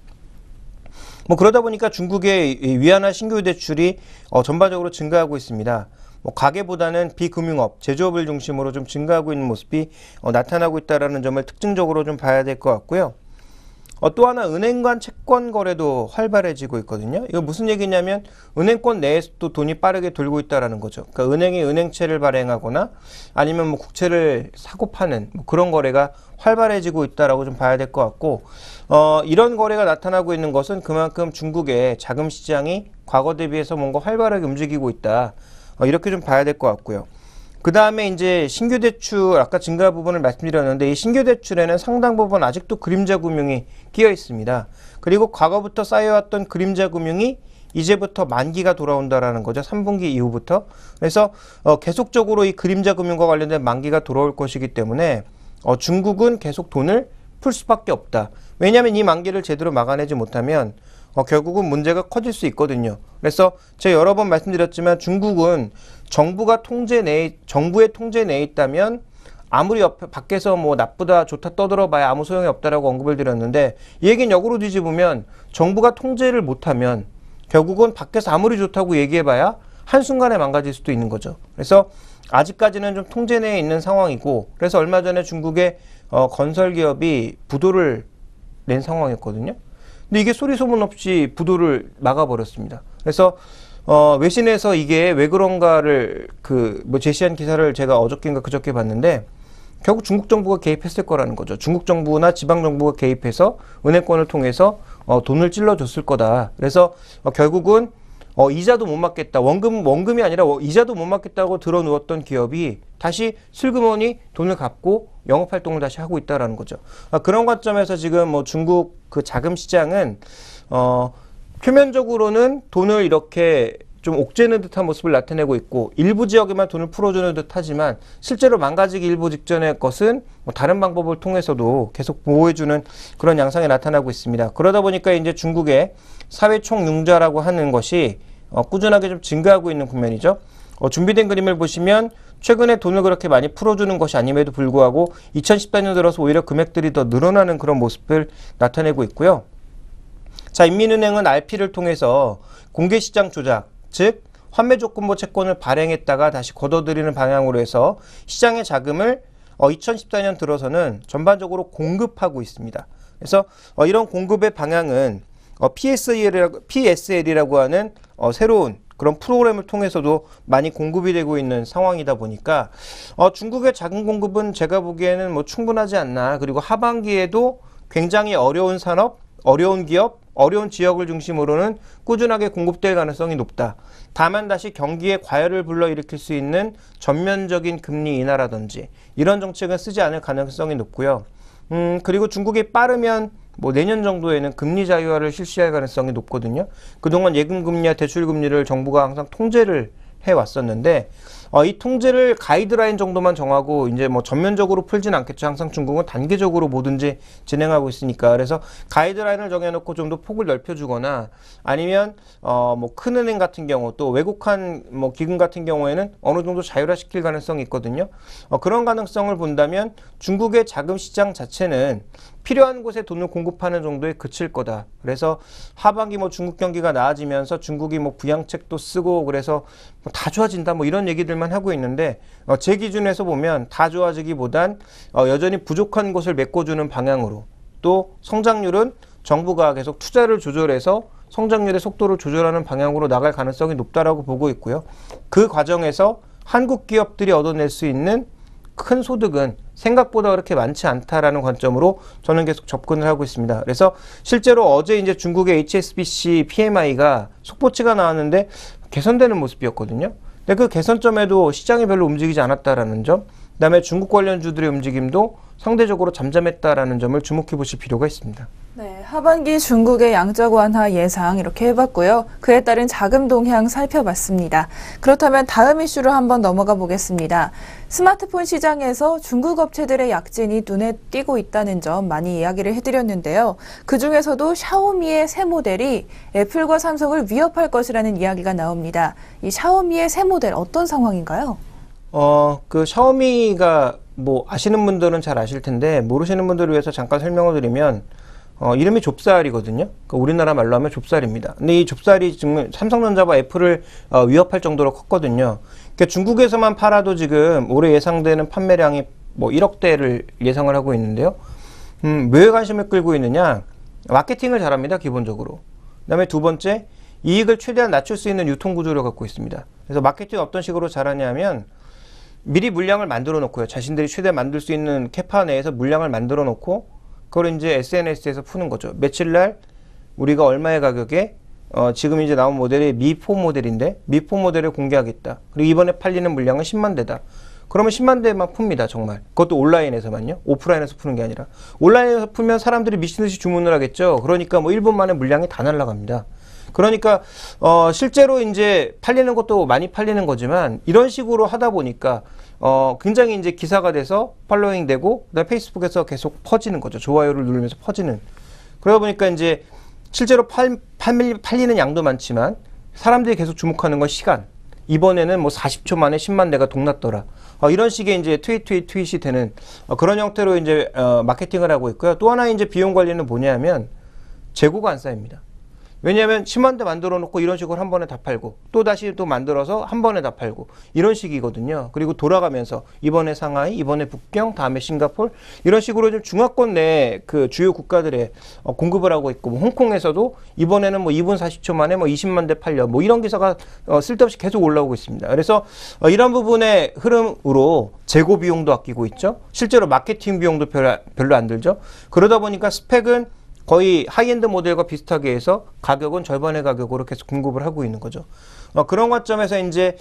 S2: 뭐 그러다 보니까 중국의 위안화 신규 대출이 전반적으로 증가하고 있습니다. 뭐 가계보다는 비금융업, 제조업을 중심으로 좀 증가하고 있는 모습이 나타나고 있다는 점을 특징적으로 좀 봐야 될 것 같고요. 또 하나 은행 간 채권 거래도 활발해지고 있거든요. 이거 무슨 얘기냐면 은행권 내에서도 돈이 빠르게 돌고 있다는 거죠. 그러니까 은행이 은행채를 발행하거나 아니면 뭐 국채를 사고 파는 뭐 그런 거래가 활발해지고 있다라고 좀 봐야 될 것 같고 이런 거래가 나타나고 있는 것은 그만큼 중국의 자금 시장이 과거 대비해서 뭔가 활발하게 움직이고 있다. 이렇게 좀 봐야 될 것 같고요. 그 다음에 이제 신규 대출 아까 증가 부분을 말씀드렸는데 이 신규 대출에는 상당 부분 아직도 그림자 금융이 끼어 있습니다. 그리고 과거부터 쌓여왔던 그림자 금융이 이제부터 만기가 돌아온다라는 거죠. 3분기 이후부터. 그래서 계속적으로 이 그림자 금융과 관련된 만기가 돌아올 것이기 때문에 중국은 계속 돈을 풀 수밖에 없다. 왜냐하면 이 만기를 제대로 막아내지 못하면 결국은 문제가 커질 수 있거든요. 그래서 제가 여러 번 말씀드렸지만 중국은 정부의 통제 내에 있다면 아무리 밖에서 뭐 나쁘다 좋다 떠들어봐야 아무 소용이 없다라고 언급을 드렸는데 이 얘기는 역으로 뒤집으면 정부가 통제를 못하면 결국은 밖에서 아무리 좋다고 얘기해봐야 한순간에 망가질 수도 있는 거죠. 그래서 아직까지는 좀 통제 내에 있는 상황이고 그래서 얼마 전에 중국의 건설기업이 부도를 낸 상황이었거든요. 근데 이게 소리 소문 없이 부도를 막아버렸습니다. 그래서 외신에서 이게 왜 그런가를 뭐 제시한 기사를 제가 어저께인가 그저께 봤는데 결국 중국 정부가 개입했을 거라는 거죠. 중국 정부나 지방 정부가 개입해서 은행권을 통해서 돈을 찔러줬을 거다. 그래서 결국은 이자도 못 막겠다. 원금이 아니라 이자도 못 막겠다고 들어누웠던 기업이 다시 슬그머니 돈을 갚고 영업활동을 다시 하고 있다라는 거죠. 그런 관점에서 지금 뭐 중국 그 자금 시장은 표면적으로는 돈을 이렇게 좀 옥죄는 듯한 모습을 나타내고 있고 일부 지역에만 돈을 풀어주는 듯 하지만 실제로 망가지기 일부 직전의 것은 뭐 다른 방법을 통해서도 계속 보호해주는 그런 양상이 나타나고 있습니다. 그러다 보니까 이제 중국의 사회 총융자라고 하는 것이 꾸준하게 좀 증가하고 있는 국면이죠. 준비된 그림을 보시면 최근에 돈을 그렇게 많이 풀어주는 것이 아님에도 불구하고 2014년 들어서 오히려 금액들이 더 늘어나는 그런 모습을 나타내고 있고요. 자, 인민은행은 RP를 통해서 공개시장 조작, 즉 환매조건부 채권을 발행했다가 다시 걷어들이는 방향으로 해서 시장의 자금을 2014년 들어서는 전반적으로 공급하고 있습니다. 그래서 이런 공급의 방향은 PSL이라고 하는 새로운 그런 프로그램을 통해서도 많이 공급이 되고 있는 상황이다 보니까 중국의 자금 공급은 제가 보기에는 뭐 충분하지 않나. 그리고 하반기에도 굉장히 어려운 산업, 어려운 기업, 어려운 지역을 중심으로는 꾸준하게 공급될 가능성이 높다. 다만 다시 경기에 과열을 불러일으킬 수 있는 전면적인 금리 인하라든지 이런 정책은 쓰지 않을 가능성이 높고요. 그리고 중국이 빠르면 뭐 내년 정도에는 금리 자유화를 실시할 가능성이 높거든요. 그동안 예금금리와 대출금리를 정부가 항상 통제를 해왔었는데 이 통제를 가이드라인 정도만 정하고 이제 뭐 전면적으로 풀진 않겠죠. 항상 중국은 단계적으로 뭐든지 진행하고 있으니까. 그래서 가이드라인을 정해놓고 좀 더 폭을 넓혀주거나 아니면 뭐 큰 은행 같은 경우 또 외국한 뭐 기금 같은 경우에는 어느 정도 자율화시킬 가능성이 있거든요. 그런 가능성을 본다면 중국의 자금 시장 자체는 필요한 곳에 돈을 공급하는 정도에 그칠 거다. 그래서 하반기 뭐 중국 경기가 나아지면서 중국이 뭐 부양책도 쓰고 그래서 뭐 다 좋아진다 뭐 이런 얘기들만 하고 있는데 제 기준에서 보면 다 좋아지기보단 여전히 부족한 곳을 메꿔주는 방향으로 또 성장률은 정부가 계속 투자를 조절해서 성장률의 속도를 조절하는 방향으로 나갈 가능성이 높다라고 보고 있고요. 그 과정에서 한국 기업들이 얻어낼 수 있는 큰 소득은 생각보다 그렇게 많지 않다라는 관점으로 저는 계속 접근을 하고 있습니다. 그래서 실제로 어제 이제 중국의 HSBC PMI가 속보치가 나왔는데 개선되는 모습이었거든요. 근데 그 개선점에도 시장이 별로 움직이지 않았다라는 점, 그다음에 중국 관련주들의 움직임도 상대적으로 잠잠했다라는 점을 주목해 보실 필요가 있습니다.
S1: 네, 하반기 중국의 양적 완화 예상 이렇게 해봤고요. 그에 따른 자금 동향 살펴봤습니다. 그렇다면 다음 이슈로 한번 넘어가 보겠습니다. 스마트폰 시장에서 중국 업체들의 약진이 눈에 띄고 있다는 점 많이 이야기를 해드렸는데요. 그중에서도 샤오미의 새 모델이 애플과 삼성을 위협할 것이라는 이야기가 나옵니다. 이 샤오미의 새 모델 어떤 상황인가요?
S2: 그 샤오미가 뭐 아시는 분들은 잘 아실 텐데 모르시는 분들을 위해서 잠깐 설명을 드리면 이름이 좁쌀이거든요. 그러니까 우리나라 말로 하면 좁쌀입니다. 근데 이 좁쌀이 지금 삼성전자와 애플을 위협할 정도로 컸거든요. 그러니까 중국에서만 팔아도 지금 올해 예상되는 판매량이 뭐 1억 대를 예상을 하고 있는데요. 왜 관심을 끌고 있느냐? 마케팅을 잘합니다, 기본적으로. 그다음에 두 번째, 이익을 최대한 낮출 수 있는 유통 구조를 갖고 있습니다. 그래서 마케팅 어떤 식으로 잘하냐면 미리 물량을 만들어 놓고요. 자신들이 최대한 만들 수 있는 캐파 내에서 물량을 만들어 놓고 그걸 이제 SNS에서 푸는 거죠. 며칠 날 우리가 얼마의 가격에 지금 이제 나온 모델이 미4 모델인데 미4 모델을 공개하겠다. 그리고 이번에 팔리는 물량은 10만 대다. 그러면 10만 대만 풉니다, 정말. 그것도 온라인에서만요. 오프라인에서 푸는 게 아니라. 온라인에서 풀면 사람들이 미친 듯이 주문을 하겠죠. 그러니까 뭐 1분 만에 물량이 다 날아갑니다. 그러니까 실제로 이제 팔리는 것도 많이 팔리는 거지만 이런 식으로 하다 보니까 굉장히 이제 기사가 돼서 팔로잉 되고 그다음에 페이스북에서 계속 퍼지는 거죠. 좋아요를 누르면서 퍼지는. 그러다 보니까 이제 실제로 팔리는 양도 많지만 사람들이 계속 주목하는 건 시간. 이번에는 뭐 40초 만에 10만 대가 동났더라. 이런 식의 이제 트윗이 되는 그런 형태로 이제 마케팅을 하고 있고요. 또 하나 이제 비용 관리는 뭐냐면 재고가 안 쌓입니다. 왜냐하면 10만 대 만들어 놓고 이런 식으로 한 번에 다 팔고 또 다시 또 만들어서 한 번에 다 팔고 이런 식이거든요. 그리고 돌아가면서 이번에 상하이, 이번에 북경, 다음에 싱가포르 이런 식으로 좀 중화권 내 그 주요 국가들에 공급을 하고 있고 뭐 홍콩에서도 이번에는 뭐 2분 40초 만에 뭐 20만 대 팔려 뭐 이런 기사가 쓸데없이 계속 올라오고 있습니다. 그래서 이런 부분의 흐름으로 재고 비용도 아끼고 있죠. 실제로 마케팅 비용도 별로 안 들죠. 그러다 보니까 스펙은 거의 하이엔드 모델과 비슷하게 해서 가격은 절반의 가격으로 계속 공급을 하고 있는 거죠. 그런 관점에서 이제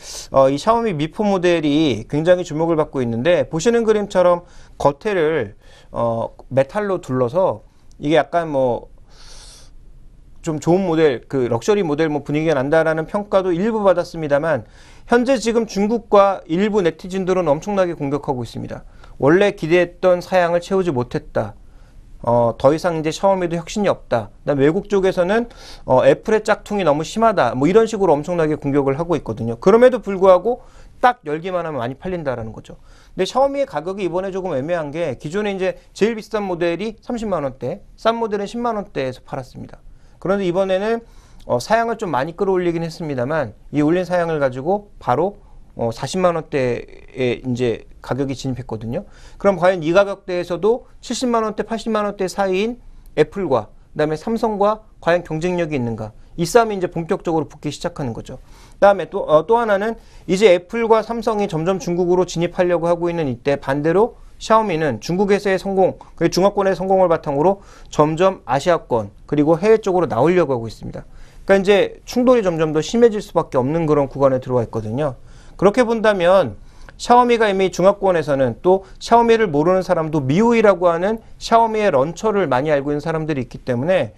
S2: 이 샤오미 미4 모델이 굉장히 주목을 받고 있는데 보시는 그림처럼 겉에를 메탈로 둘러서 이게 약간 뭐 좀 좋은 모델, 그 럭셔리 모델 뭐 분위기가 난다라는 평가도 일부 받았습니다만 현재 지금 중국과 일부 네티즌들은 엄청나게 공격하고 있습니다. 원래 기대했던 사양을 채우지 못했다. 더 이상 이제 샤오미도 혁신이 없다. 그다음 외국 쪽에서는 애플의 짝퉁이 너무 심하다. 뭐 이런 식으로 엄청나게 공격을 하고 있거든요. 그럼에도 불구하고 딱 열기만 하면 많이 팔린다라는 거죠. 근데 샤오미의 가격이 이번에 조금 애매한 게 기존에 이제 제일 비싼 모델이 30만 원대, 싼 모델은 10만 원대에서 팔았습니다. 그런데 이번에는 사양을 좀 많이 끌어올리긴 했습니다만 이 올린 사양을 가지고 바로 40만 원대에 이제 가격이 진입했거든요. 그럼 과연 이 가격대에서도 70만 원대, 80만 원대 사이인 애플과 그다음에 삼성과 과연 경쟁력이 있는가? 이 싸움이 이제 본격적으로 붙기 시작하는 거죠. 그다음에 또 하나는 이제 애플과 삼성이 점점 중국으로 진입하려고 하고 있는 이때 반대로 샤오미는 중국에서의 성공, 그리고 중화권의 성공을 바탕으로 점점 아시아권 그리고 해외 쪽으로 나오려고 하고 있습니다. 그러니까 이제 충돌이 점점 더 심해질 수밖에 없는 그런 구간에 들어와 있거든요. 그렇게 본다면 샤오미가 이미 중화권에서는 또 샤오미를 모르는 사람도 미우이라고 하는 샤오미의 런처를 많이 알고 있는 사람들이 있기 때문에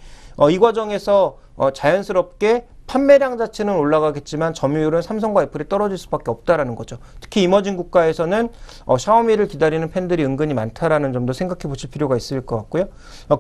S2: 이 과정에서 자연스럽게 판매량 자체는 올라가겠지만 점유율은 삼성과 애플이 떨어질 수밖에 없다라는 거죠. 특히 이머징 국가에서는 샤오미를 기다리는 팬들이 은근히 많다라는 점도 생각해 보실 필요가 있을 것 같고요.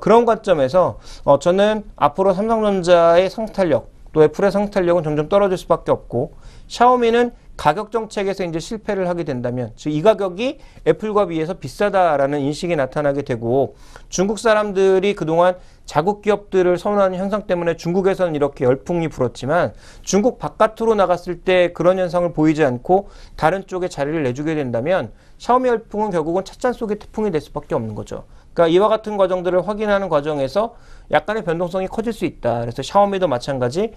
S2: 그런 관점에서 저는 앞으로 삼성전자의 상탈력 또 애플의 상탈력은 점점 떨어질 수밖에 없고 샤오미는 가격 정책에서 이제 실패를 하게 된다면 즉 이 가격이 애플과 비해서 비싸다라는 인식이 나타나게 되고 중국 사람들이 그동안 자국 기업들을 선호하는 현상 때문에 중국에서는 이렇게 열풍이 불었지만 중국 바깥으로 나갔을 때 그런 현상을 보이지 않고 다른 쪽에 자리를 내주게 된다면 샤오미 열풍은 결국은 찻잔 속의 태풍이 될 수밖에 없는 거죠. 그러니까 이와 같은 과정들을 확인하는 과정에서 약간의 변동성이 커질 수 있다. 그래서 샤오미도 마찬가지,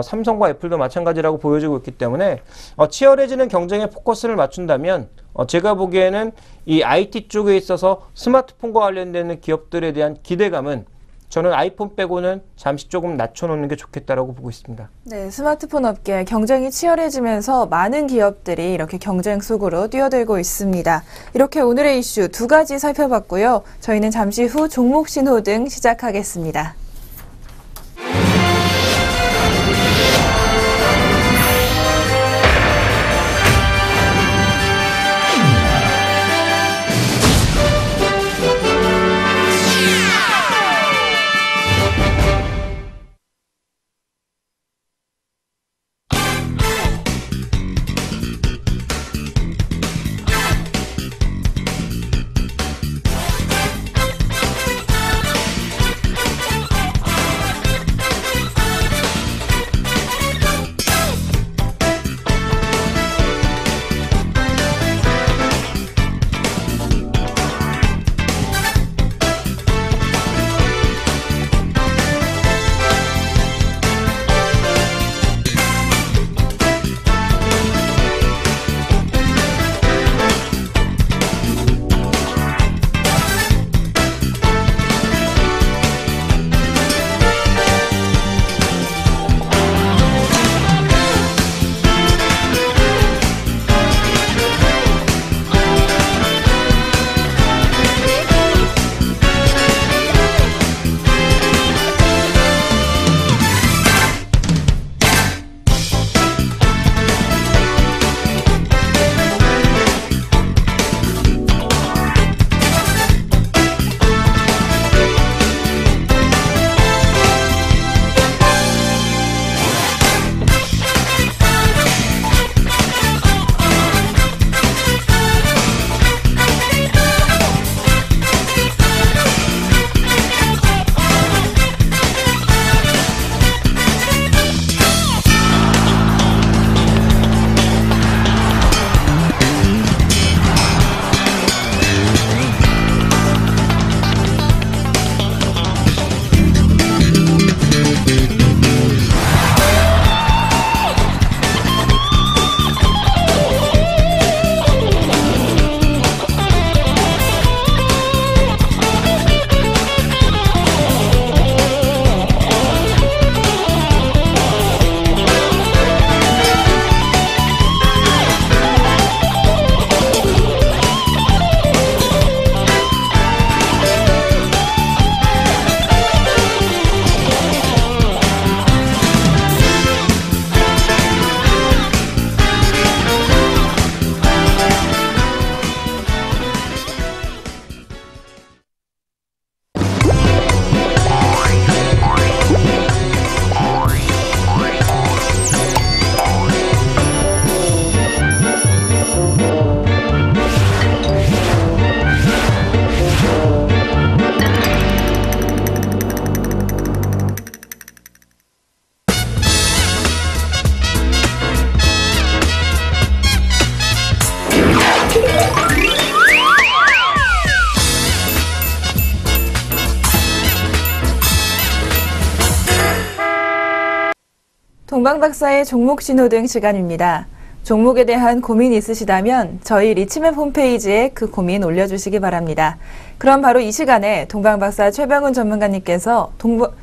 S2: 삼성과 애플도 마찬가지라고 보여지고 있기 때문에 치열해지는 경쟁에 포커스를 맞춘다면 제가 보기에는 이 IT 쪽에 있어서 스마트폰과 관련되는 기업들에 대한 기대감은 저는 아이폰 빼고는 잠시 조금 낮춰놓는 게 좋겠다라고 보고 있습니다.
S1: 네, 스마트폰 업계 경쟁이 치열해지면서 많은 기업들이 이렇게 경쟁 속으로 뛰어들고 있습니다. 이렇게 오늘의 이슈 두 가지 살펴봤고요. 저희는 잠시 후 종목 신호등 시작하겠습니다. 동방박사의 종목 신호등 시간입니다. 종목에 대한 고민 있으시다면 저희 리치맵 홈페이지에 그 고민 올려주시기 바랍니다. 그럼 바로 이 시간에 동방박사 최병훈 전문가님께서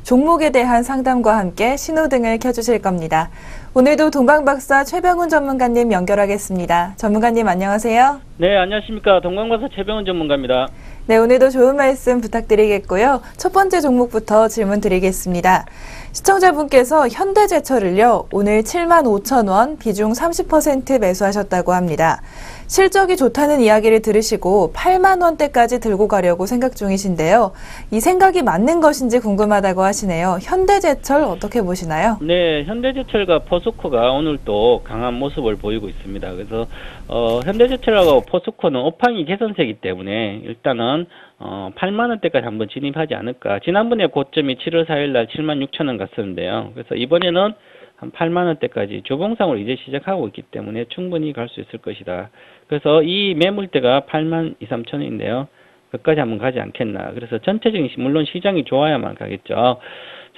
S1: 종목에 대한 상담과 함께 신호등을 켜주실 겁니다. 오늘도 동방박사 최병훈 전문가님 연결하겠습니다. 전문가님 안녕하세요.
S3: 네, 안녕하십니까. 동방박사 최병훈 전문가입니다.
S1: 네, 오늘도 좋은 말씀 부탁드리겠고요. 첫 번째 종목부터 질문 드리겠습니다. 시청자분께서 현대제철을요, 오늘 75,000원, 비중 30% 매수하셨다고 합니다. 실적이 좋다는 이야기를 들으시고 8만 원대까지 들고 가려고 생각 중이신데요. 이 생각이 맞는 것인지 궁금하다고 하시네요. 현대제철 어떻게 보시나요?
S3: 네, 현대제철과 포스코가 오늘 또 강한 모습을 보이고 있습니다. 그래서 현대제철하고 포스코는 업황이 개선세이기 때문에 일단은 8만 원대까지 한번 진입하지 않을까. 지난번에 고점이 7월 4일 날 76,000원 갔었는데요. 그래서 이번에는 한 8만 원대까지 조봉상으로 이제 시작하고 있기 때문에 충분히 갈 수 있을 것이다. 그래서 이 매물대가 8만 2, 3천 원인데요. 끝까지 한번 가지 않겠나. 그래서 전체적인 물론 시장이 좋아야만 가겠죠.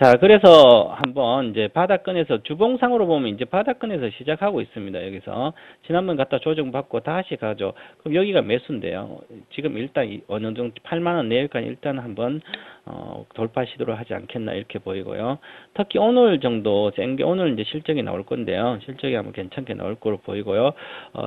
S3: 자, 그래서 한번 이제 바닥권에서 주봉상으로 보면 이제 바닥권에서 시작하고 있습니다. 여기서 지난번 갖다 조정받고 다시 가죠. 그럼 여기가 매수인데요. 지금 일단 어느 정도 8만 원 내일까지 일단 한번 돌파 시도를 하지 않겠나 이렇게 보이고요. 특히 오늘 정도 센 게 오늘 이제 실적이 나올 건데요. 실적이 한번 괜찮게 나올 거로 보이고요.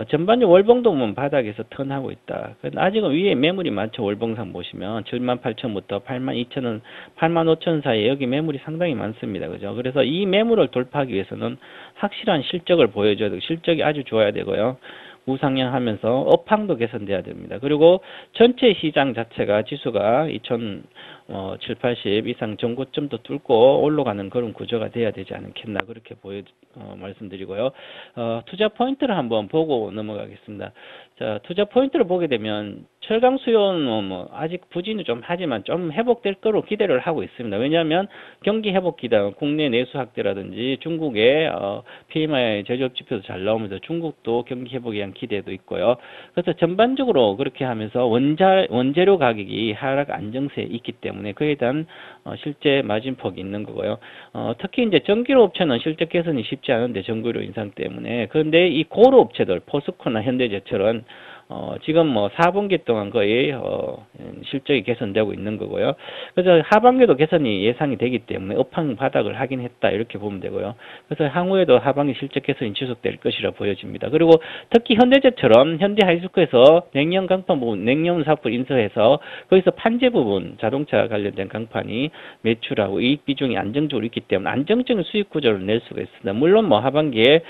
S3: 전반적으로 월봉도 보면 바닥에서 턴하고 있다. 아직은 위에 매물이 많죠. 월봉상 보시면 78,000부터 82,000원, 85,000 사이에 여기 매물이 상당히 많습니다. 그죠? 그래서 이 매물을 돌파하기 위해서는 확실한 실적을 보여줘야 되고 실적이 아주 좋아야 되고요. 우상향하면서 업황도 개선돼야 됩니다. 그리고 전체 시장 자체가 지수가 2,780 이상 전고점도 뚫고 올라가는 그런 구조가 돼야 되지 않겠나 그렇게 말씀드리고요. 투자 포인트를 한번 보고 넘어가겠습니다. 자, 투자 포인트를 보게 되면 철강 수요는 아직 부진은 좀 하지만 좀 회복될 거로 기대를 하고 있습니다. 왜냐하면 경기 회복 기대, 국내 내수 확대라든지 중국의 PMI 제조업 지표도 잘 나오면서 중국도 경기 회복에 대한 기대도 있고요. 그래서 전반적으로 그렇게 하면서 원재료 가격이 하락 안정세에 있기 때문에 그에 대한 실제 마진폭이 있는 거고요. 특히 이제 전기료 업체는 실적 개선이 쉽지 않은데 전기료 인상 때문에. 그런데 이 고로 업체들 포스코나 현대제철은 지금 4분기 동안 거의 실적이 개선되고 있는 거고요. 그래서 하반기도 개선이 예상이 되기 때문에 업황 바닥을 하긴 했다 이렇게 보면 되고요. 그래서 향후에도 하반기 실적 개선이 지속될 것이라 보여집니다. 그리고 특히 현대제처럼 현대하이스코에서 냉연 강판 부분, 냉연 사업을 인수해서 거기서 판재 부분, 자동차 관련된 강판이 매출하고 이익 비중이 안정적으로 있기 때문에 안정적인 수익 구조를 낼 수가 있습니다. 물론 하반기에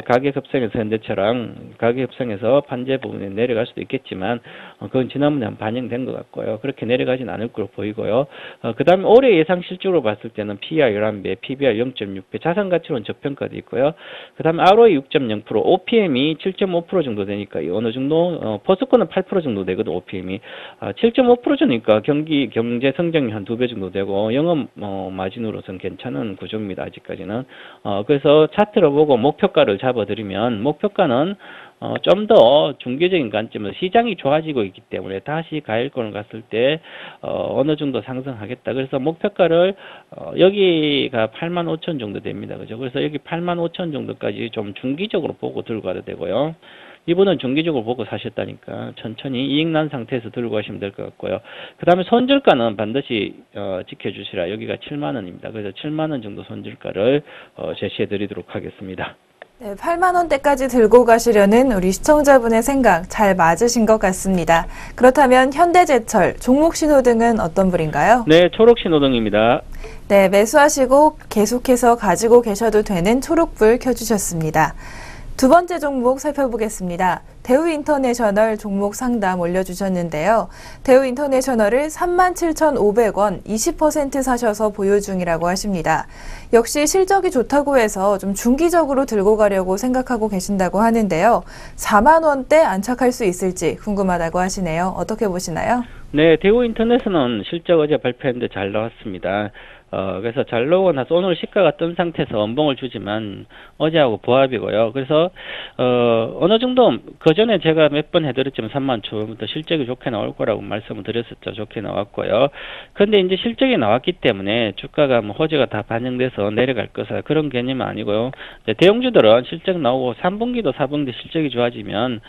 S3: 가격 협상에서 현대차랑 가격 협상에서 판재 부분에 내려갈 수도 있겠지만 그건 지난번에 한 반영된 것 같고요. 그렇게 내려가진 않을 거로 보이고요. 그 다음에 올해 예상 실적으로 봤을 때는 PER 11배, PBR 0.6배, 자산가치로는 저평가도 있고요. 그 다음에 ROE 6.0%, OPM이 7.5% 정도 되니까 어느 정도 포스코는 8% 정도 되거든. OPM이 7.5%니까 경제 성장이 한 2배 정도 되고 영업 마진으로서는 괜찮은 구조입니다. 아직까지는. 그래서 차트로 보고 목표가를 잡아드리면 목표가는 좀 더 중계적인 관점에서 시장이 좋아지고 있기 때문에 다시 가일권을 갔을 때 어느 정도 상승하겠다. 그래서 목표가를 여기가 85,000 정도 됩니다. 그죠? 그래서 여기 85,000 정도까지 좀 중기적으로 보고 들고 가도 되고요. 이분은 중기적으로 보고 사셨다니까 천천히 이익 난 상태에서 들고 가시면 될 것 같고요. 그 다음에 손절가는 반드시 지켜주시라. 여기가 7만 원입니다. 그래서 7만 원 정도 손절가를 제시해 드리도록 하겠습니다.
S1: 네, 8만 원대까지 들고 가시려는 우리 시청자분의 생각 잘 맞으신 것 같습니다. 그렇다면 현대제철, 종목신호등은 어떤 불인가요?
S3: 네, 초록신호등입니다.
S1: 네, 매수하시고 계속해서 가지고 계셔도 되는 초록불 켜주셨습니다. 두 번째 종목 살펴보겠습니다. 대우인터내셔널 종목 상담 올려주셨는데요. 대우인터내셔널을 37,500원 20% 사셔서 보유 중이라고 하십니다. 역시 실적이 좋다고 해서 좀 중기적으로 들고 가려고 생각하고 계신다고 하는데요. 4만 원대 안착할 수 있을지 궁금하다고 하시네요. 어떻게 보시나요?
S3: 네, 대우인터넷은 실적 어제 발표했는데 잘 나왔습니다. 그래서 잘 나오고 나서 오늘 시가가 뜬 상태에서 원봉을 주지만 어제하고 부합이고요. 그래서 어느 정도 그 전에 제가 몇 번 해드렸지만 3만 초부터 실적이 좋게 나올 거라고 말씀을 드렸었죠. 좋게 나왔고요. 그런데 이제 실적이 나왔기 때문에 주가가 호재가 다 반영돼서 내려갈 것이다 그런 개념은 아니고요. 대형주들은 실적 나오고 3분기도 4분기 실적이 좋아지면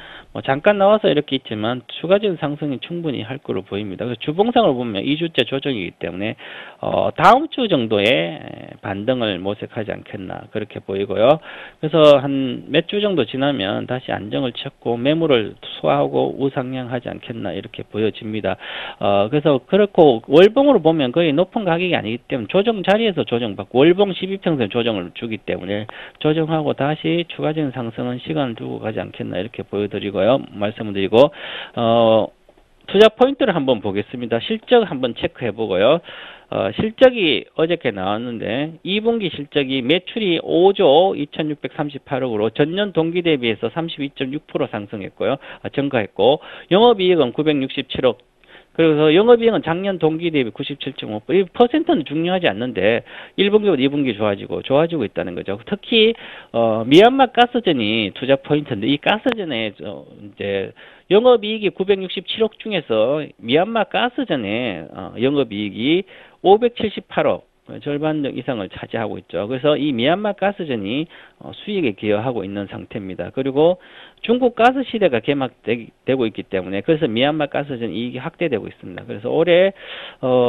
S3: 잠깐 나와서 이렇게 있지만 추가적인 상승이 충분히 할 거로 보입니다. 그래서 주봉상을 보면 2주째 조정이기 때문에 다음 주 정도의 반등을 모색하지 않겠나 그렇게 보이고요. 그래서 한 몇 주 정도 지나면 다시 안정을 찾고 매물을 소화하고 우상향하지 않겠나 이렇게 보여집니다. 그래서 그렇고 월봉으로 보면 거의 높은 가격이 아니기 때문에 조정 자리에서 조정받고 월봉 12평선 조정을 주기 때문에 조정하고 다시 추가적인 상승은 시간을 두고 가지 않겠나 이렇게 보여드리고요. 말씀을 드리고 투자 포인트를 한번 보겠습니다. 실적 한번 체크해 보고요. 실적이 어저께 나왔는데 2분기 실적이 매출이 5조 2,638억으로 전년 동기 대비해서 32.6% 상승했고요. 증가했고 영업이익은 967억 그래서 영업이익은 작년 동기 대비 97.5%. 이 퍼센트는 중요하지 않는데 1분기보다 2분기 좋아지고 있다는 거죠. 특히 미얀마 가스전이 투자 포인트인데 이 가스전에 이제 영업이익이 967억 중에서 미얀마 가스전의 영업이익이 578억. 절반 이상을 차지하고 있죠. 그래서 이 미얀마 가스전이 수익에 기여하고 있는 상태입니다. 그리고 중국 가스 시대가 개막되고 있기 때문에 그래서 미얀마 가스전 이익이 확대되고 있습니다. 그래서 올해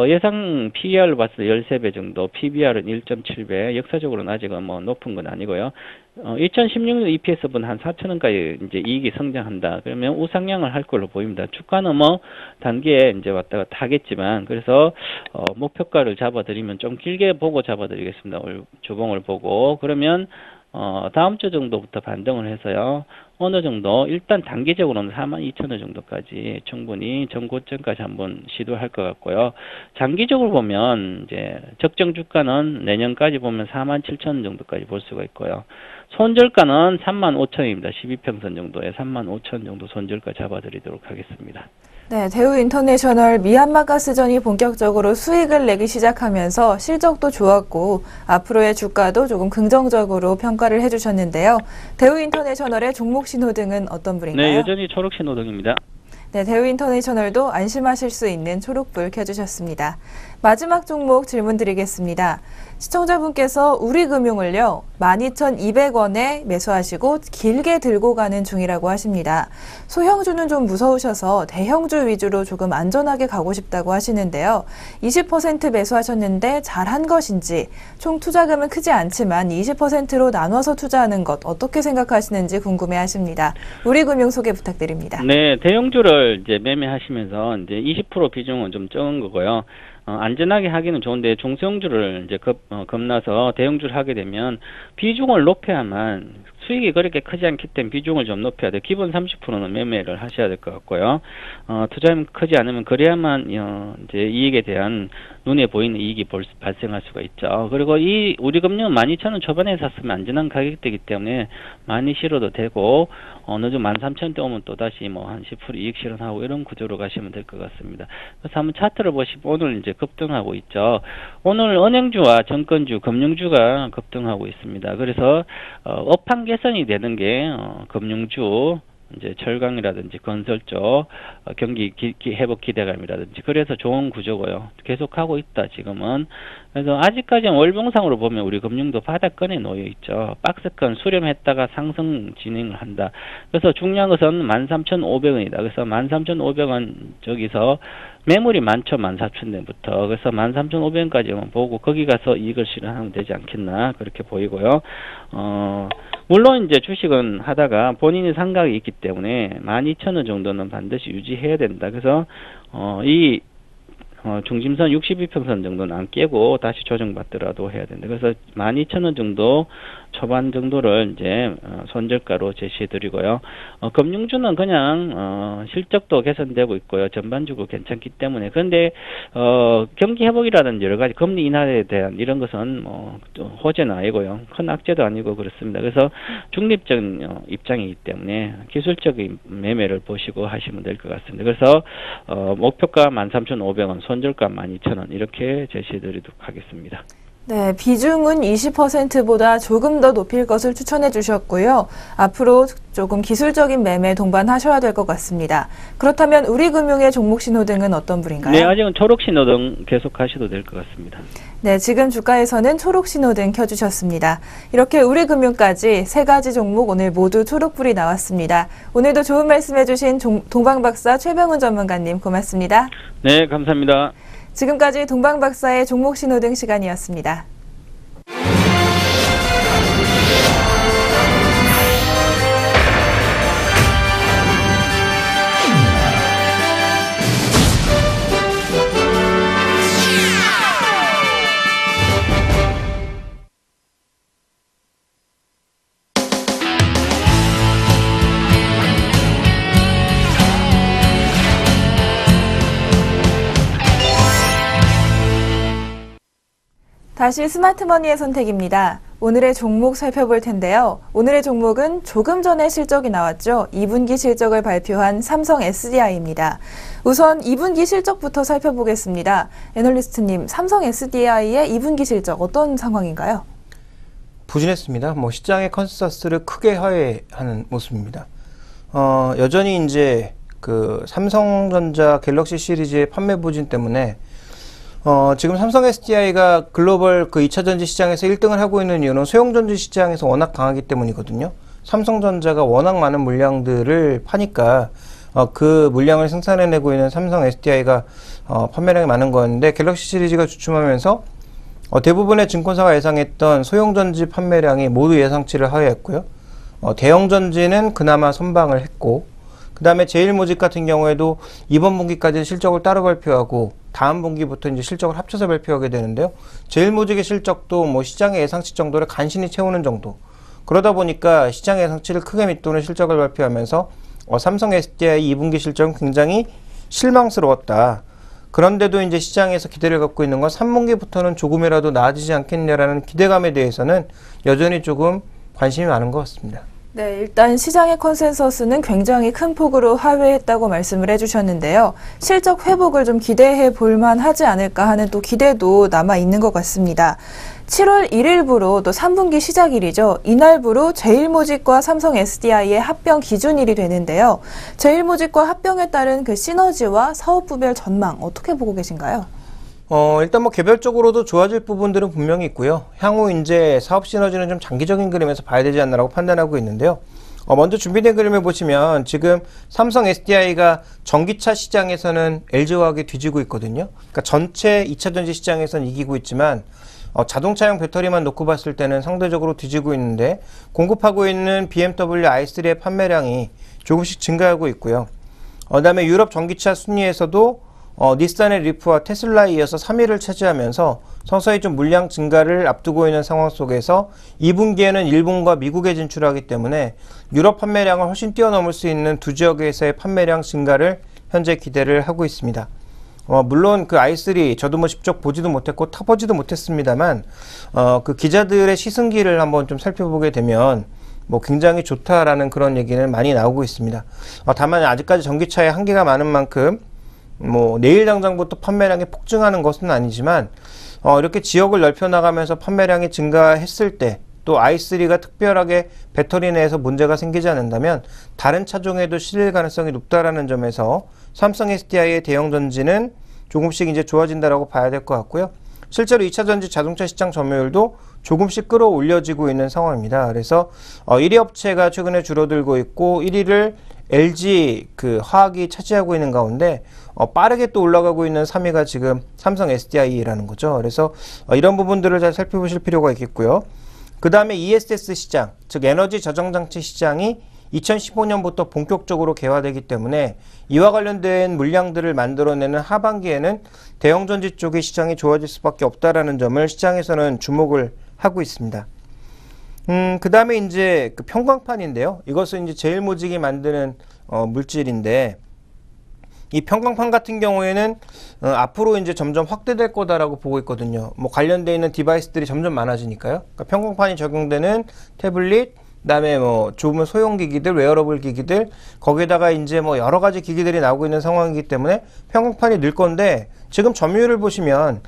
S3: 예상 PER로 봤을 때 13배 정도, PBR은 1.7배, 역사적으로는 아직은 뭐 높은 건 아니고요. 2016년 EPS분 한 4,000원까지 이제 이익이 성장한다. 그러면 우상향을 할 걸로 보입니다. 주가는 뭐 단기에 이제 왔다가 타겠지만 그래서 목표가를 잡아드리면 좀 길게 보고 잡아드리겠습니다. 주봉을 보고 그러면 다음 주 정도부터 반등을 해서요. 어느 정도 일단 단기적으로는 42,000원 정도까지 충분히 전고점까지 한번 시도할 것 같고요. 장기적으로 보면 이제 적정 주가는 내년까지 보면 47,000원 정도까지 볼 수가 있고요. 손절가는 35,000원입니다. 12평선 정도에 35,000원 정도 손절가 잡아드리도록 하겠습니다.
S1: 네, 대우 인터내셔널 미얀마 가스전이 본격적으로 수익을 내기 시작하면서 실적도 좋았고 앞으로의 주가도 조금 긍정적으로 평가를 해주셨는데요. 대우 인터내셔널의 종목 신호등은 어떤 불인가요?
S3: 네, 여전히 초록 신호등입니다.
S1: 네, 대우 인터내셔널도 안심하실 수 있는 초록불 켜주셨습니다. 마지막 종목 질문 드리겠습니다. 시청자분께서 우리금융을요 12,200원에 매수하시고 길게 들고 가는 중이라고 하십니다. 소형주는 좀 무서우셔서 대형주 위주로 조금 안전하게 가고 싶다고 하시는데요. 20% 매수하셨는데 잘한 것인지, 총 투자금은 크지 않지만 20%로 나눠서 투자하는 것 어떻게 생각하시는지 궁금해하십니다. 우리금융 소개 부탁드립니다.
S3: 네, 대형주를 이제 매매하시면서 이제 20% 비중은 좀 적은 거고요. 안전하게 하기는 좋은데 중소형주를 이제 겁나서 대형주를 하게 되면 비중을 높여야만 수익이 그렇게 크지 않기 때문에 비중을 좀 높여야 돼요. 기본 30%는 매매를 하셔야 될 것 같고요. 투자금이 크지 않으면 그래야만 이제 이익에 대한 눈에 보이는 이익이 발생할 수가 있죠. 그리고 이 우리금융은 12,000원 초반에 샀으면 안전한 가격대이기 때문에 많이 실어도 되고 어느 정도 13,000원대 오면 또 다시 뭐 한 10% 이익 실현하고 이런 구조로 가시면 될 것 같습니다. 그래서 한번 차트를 보시면 오늘 이제 급등하고 있죠. 오늘 은행주와 정권주, 금융주가 급등하고 있습니다. 그래서 업황 개선이 되는 게 금융주, 이제 철강이라든지 건설 쪽 경기 회복 기대감이라든지 그래서 좋은 구조고요. 계속하고 있다 지금은. 그래서 아직까지는 월봉상으로 보면 우리 금융도 바닥권에 놓여 있죠. 박스권 수렴했다가 상승 진행을 한다. 그래서 중요한 것은 13,500원이다. 그래서 13,500원 저기서 매물이 많죠. 14,000원부터. 그래서 13,500원까지만 보고 거기 가서 이익을 실현하면 되지 않겠나 그렇게 보이고요. 물론 이제 주식은 하다가 본인이 상각이 있기 때문에 12,000원 정도는 반드시 유지해야 된다. 그래서 이 중심선 62평선 정도는 안 깨고 다시 조정받더라도 해야 된다. 그래서 12,000원 정도 초반 정도를 이제 손절가로 제시해 드리고요. 금융주는 그냥 실적도 개선되고 있고요. 전반적으로 괜찮기 때문에. 그런데 경기 회복이라든지 여러 가지 금리 인하에 대한 이런 것은 뭐 호재는 아니고요. 큰 악재도 아니고 그렇습니다. 그래서 중립적인 입장이기 때문에 기술적인 매매를 보시고 하시면 될 것 같습니다. 그래서 목표가 13,500원, 손절가 12,000원 이렇게 제시해 드리도록 하겠습니다.
S1: 네, 비중은 20%보다 조금 더 높일 것을 추천해 주셨고요. 앞으로 조금 기술적인 매매 동반하셔야 될 것 같습니다. 그렇다면 우리금융의 종목 신호등은 어떤 불인가요?
S3: 네, 아직은 초록 신호등 계속 하셔도 될 것 같습니다.
S1: 네, 지금 주가에서는 초록 신호등 켜주셨습니다. 이렇게 우리금융까지 세 가지 종목 오늘 모두 초록불이 나왔습니다. 오늘도 좋은 말씀해 주신 동방박사 최병훈 전문가님 고맙습니다.
S3: 네, 감사합니다.
S1: 지금까지 동방박사의 종목 신호등 시간이었습니다. 다시 스마트머니의 선택입니다. 오늘의 종목 살펴볼 텐데요. 오늘의 종목은 조금 전에 실적이 나왔죠. 2분기 실적을 발표한 삼성 SDI입니다. 우선 2분기 실적부터 살펴보겠습니다. 애널리스트님, 삼성 SDI의 2분기 실적 어떤 상황인가요?
S2: 부진했습니다. 뭐 시장의 컨센서스를 크게 하회하는 모습입니다. 여전히 이제 그 삼성전자 갤럭시 시리즈의 판매 부진 때문에 지금 삼성 SDI가 글로벌 그 2차 전지 시장에서 1등을 하고 있는 이유는 소형 전지 시장에서 워낙 강하기 때문이거든요. 삼성전자가 워낙 많은 물량들을 파니까 그 물량을 생산해내고 있는 삼성 SDI가 판매량이 많은 거였는데, 갤럭시 시리즈가 주춤하면서 대부분의 증권사가 예상했던 소형전지 판매량이 모두 예상치를 하회했고요. 대형전지는 그나마 선방을 했고, 그 다음에 제일모직 같은 경우에도 이번 분기까지 실적을 따로 발표하고 다음 분기부터 이제 실적을 합쳐서 발표하게 되는데요. 제일모직의 실적도 뭐 시장의 예상치 정도를 간신히 채우는 정도. 그러다 보니까 시장의 예상치를 크게 밑도는 실적을 발표하면서 삼성 SDI 2분기 실적은 굉장히 실망스러웠다. 그런데도 이제 시장에서 기대를 갖고 있는 건 3분기부터는 조금이라도 나아지지 않겠냐라는 기대감에 대해서는 여전히 조금 관심이 많은 것 같습니다.
S1: 네, 일단 시장의 컨센서스는 굉장히 큰 폭으로 하회했다고 말씀을 해주셨는데요. 실적 회복을 좀 기대해 볼 만하지 않을까 하는 또 기대도 남아 있는 것 같습니다. 7월 1일부로 또 3분기 시작일이죠. 이날부로 제일모직과 삼성 SDI의 합병 기준일이 되는데요. 제일모직과 합병에 따른 그 시너지와 사업부별 전망 어떻게 보고 계신가요?
S2: 일단 뭐 개별적으로도 좋아질 부분들은 분명히 있고요. 향후 이제 사업 시너지는 좀 장기적인 그림에서 봐야 되지 않나라고 판단하고 있는데요. 먼저 준비된 그림을 보시면 지금 삼성 SDI가 전기차 시장에서는 LG화학이 뒤지고 있거든요. 그러니까 전체 2차 전지 시장에서는 이기고 있지만 자동차용 배터리만 놓고 봤을 때는 상대적으로 뒤지고 있는데, 공급하고 있는 BMW i3의 판매량이 조금씩 증가하고 있고요. 그다음에 유럽 전기차 순위에서도 닛산의 리프와 테슬라에 이어서 3위를 차지하면서 서서히 좀 물량 증가를 앞두고 있는 상황 속에서 2분기에는 일본과 미국에 진출하기 때문에 유럽 판매량을 훨씬 뛰어넘을 수 있는 두 지역에서의 판매량 증가를 현재 기대를 하고 있습니다. 물론 그 i3 저도 뭐 직접 보지도 못했고 타보지도 못했습니다만 그 기자들의 시승기를 한번 좀 살펴보게 되면 뭐 굉장히 좋다라는 그런 얘기는 많이 나오고 있습니다. 다만 아직까지 전기차에 한계가 많은 만큼 뭐 내일 당장부터 판매량이 폭증하는 것은 아니지만 이렇게 지역을 넓혀 나가면서 판매량이 증가했을 때, 또 i3가 특별하게 배터리 내에서 문제가 생기지 않는다면 다른 차종에도 실릴 가능성이 높다라는 점에서 삼성 SDI의 대형 전지는 조금씩 이제 좋아진다라고 봐야 될 것 같고요. 실제로 2차 전지 자동차 시장 점유율도 조금씩 끌어올려지고 있는 상황입니다. 그래서 1위 업체가 최근에 줄어들고 있고 1위를 LG 그 화학이 차지하고 있는 가운데 빠르게 또 올라가고 있는 3위가 지금 삼성 SDI라는 거죠. 그래서 이런 부분들을 잘 살펴보실 필요가 있겠고요. 그 다음에 ESS 시장, 즉 에너지 저장장치 시장이 2015년부터 본격적으로 개화되기 때문에 이와 관련된 물량들을 만들어내는 하반기에는 대형전지 쪽의 시장이 좋아질 수밖에 없다라는 점을 시장에서는 주목을 하고 있습니다. 그 다음에 이제 그 평광판인데요. 이것은 이제 제일모직이 만드는 물질인데, 이 평광판 같은 경우에는 앞으로 이제 점점 확대될 거다라고 보고 있거든요. 뭐 관련되어 있는 디바이스들이 점점 많아지니까요. 그러니까 평광판이 적용되는 태블릿, 그다음에 뭐 조금 소형 기기들, 웨어러블 기기들, 거기에다가 이제 뭐 여러 가지 기기들이 나오고 있는 상황이기 때문에 평광판이 늘 건데, 지금 점유율을 보시면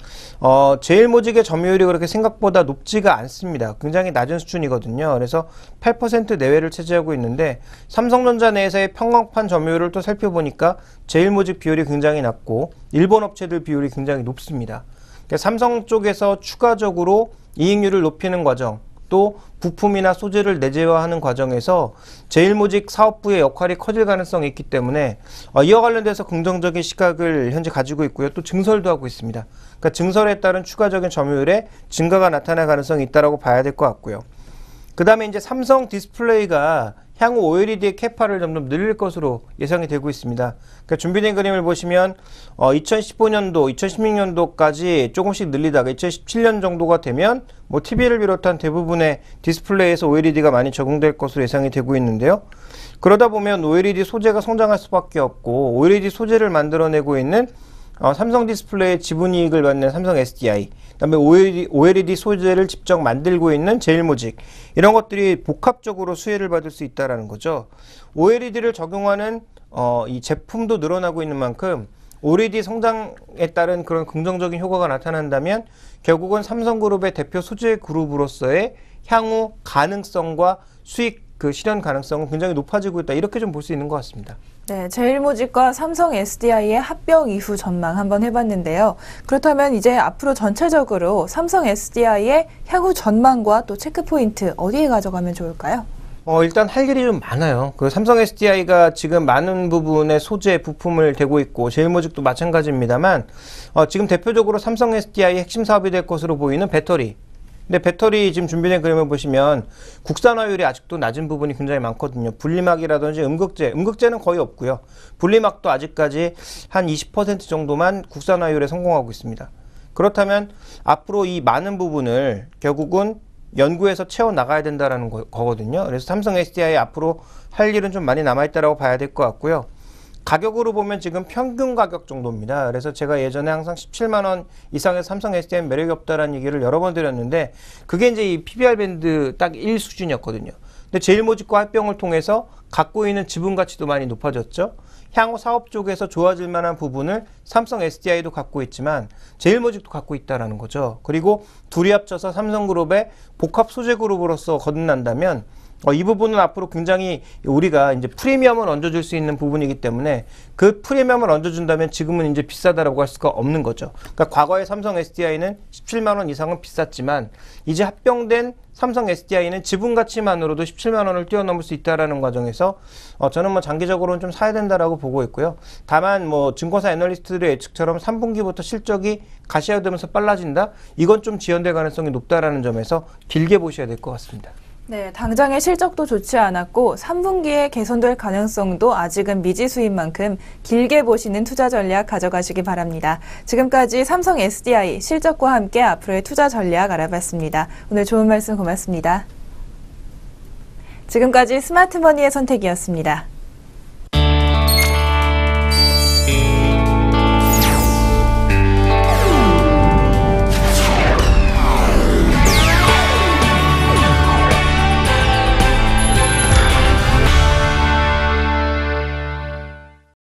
S2: 제일모직의 점유율이 그렇게 생각보다 높지가 않습니다. 굉장히 낮은 수준이거든요. 그래서 8% 내외를 차지하고 있는데, 삼성전자 내에서의 평광판 점유율을 또 살펴보니까 제일모직 비율이 굉장히 낮고 일본 업체들 비율이 굉장히 높습니다. 그러니까 삼성 쪽에서 추가적으로 이익률을 높이는 과정, 또 부품이나 소재를 내재화하는 과정에서 제일모직 사업부의 역할이 커질 가능성이 있기 때문에 이와 관련돼서 긍정적인 시각을 현재 가지고 있고요. 또 증설도 하고 있습니다. 그러니까 증설에 따른 추가적인 점유율의 증가가 나타날 가능성이 있다고 봐야 될 것 같고요. 그 다음에 이제 삼성 디스플레이가 향후 OLED의 캐파를 점점 늘릴 것으로 예상이 되고 있습니다. 그러니까 준비된 그림을 보시면 2015년도, 2016년도까지 조금씩 늘리다가 2017년 정도가 되면 뭐 TV를 비롯한 대부분의 디스플레이에서 OLED가 많이 적용될 것으로 예상이 되고 있는데요. 그러다 보면 OLED 소재가 성장할 수밖에 없고, OLED 소재를 만들어내고 있는 삼성 디스플레이의 지분이익을 받는 삼성 SDI, 그다음에 OLED 소재를 직접 만들고 있는 제일모직, 이런 것들이 복합적으로 수혜를 받을 수 있다라는 거죠. OLED를 적용하는 이 제품도 늘어나고 있는 만큼 OLED 성장에 따른 그런 긍정적인 효과가 나타난다면 결국은 삼성그룹의 대표 소재 그룹으로서의 향후 가능성과 수익 실현 가능성은 굉장히 높아지고 있다. 이렇게 좀 볼 수 있는 것 같습니다.
S1: 네, 제일모직과 삼성 SDI의 합병 이후 전망 한번 해봤는데요. 그렇다면 이제 앞으로 전체적으로 삼성 SDI의 향후 전망과 또 체크포인트 어디에 가져가면 좋을까요?
S2: 일단 할 일이 좀 많아요. 그 삼성 SDI가 지금 많은 부분의 소재 부품을 대고 있고 제일모직도 마찬가지입니다만 지금 대표적으로 삼성 SDI의 핵심 사업이 될 것으로 보이는 배터리. 근데 배터리 지금 준비된 그림을 보시면 국산화율이 아직도 낮은 부분이 굉장히 많거든요. 분리막이라든지 음극재는 거의 없고요. 분리막도 아직까지 한 20% 정도만 국산화율에 성공하고 있습니다. 그렇다면 앞으로 이 많은 부분을 결국은 연구해서 채워나가야 된다는 거거든요. 그래서 삼성 SDI 앞으로 할 일은 좀 많이 남아있다고 봐야 될 것 같고요. 가격으로 보면 지금 평균 가격 정도입니다. 그래서 제가 예전에 항상 17만 원 이상의 삼성 SDI는 매력이 없다라는 얘기를 여러 번 드렸는데 그게 이제 이 PBR 밴드 딱 1 수준이었거든요. 근데 제일모직과 합병을 통해서 갖고 있는 지분 가치도 많이 높아졌죠. 향후 사업 쪽에서 좋아질 만한 부분을 삼성 SDI도 갖고 있지만 제일모직도 갖고 있다라는 거죠. 그리고 둘이 합쳐서 삼성그룹의 복합 소재 그룹으로서 거듭난다면 이 부분은 앞으로 굉장히 우리가 이제 프리미엄을 얹어줄 수 있는 부분이기 때문에 그 프리미엄을 얹어준다면 지금은 이제 비싸다라고 할 수가 없는 거죠. 그러니까 과거에 삼성 SDI는 17만 원 이상은 비쌌지만 이제 합병된 삼성 SDI는 지분 가치만으로도 17만 원을 뛰어넘을 수 있다라는 과정에서 저는 장기적으로는 좀 사야 된다라고 보고 있고요. 다만 증권사 애널리스트들의 예측처럼 3분기부터 실적이 가시화되면서 빨라진다? 이건 좀 지연될 가능성이 높다라는 점에서 길게 보셔야 될 것 같습니다.
S1: 네, 당장의 실적도 좋지 않았고 3분기에 개선될 가능성도 아직은 미지수인 만큼 길게 보시는 투자 전략 가져가시기 바랍니다. 지금까지 삼성 SDI 실적과 함께 앞으로의 투자 전략 알아봤습니다. 오늘 좋은 말씀 고맙습니다. 지금까지 스마트머니의 선택이었습니다.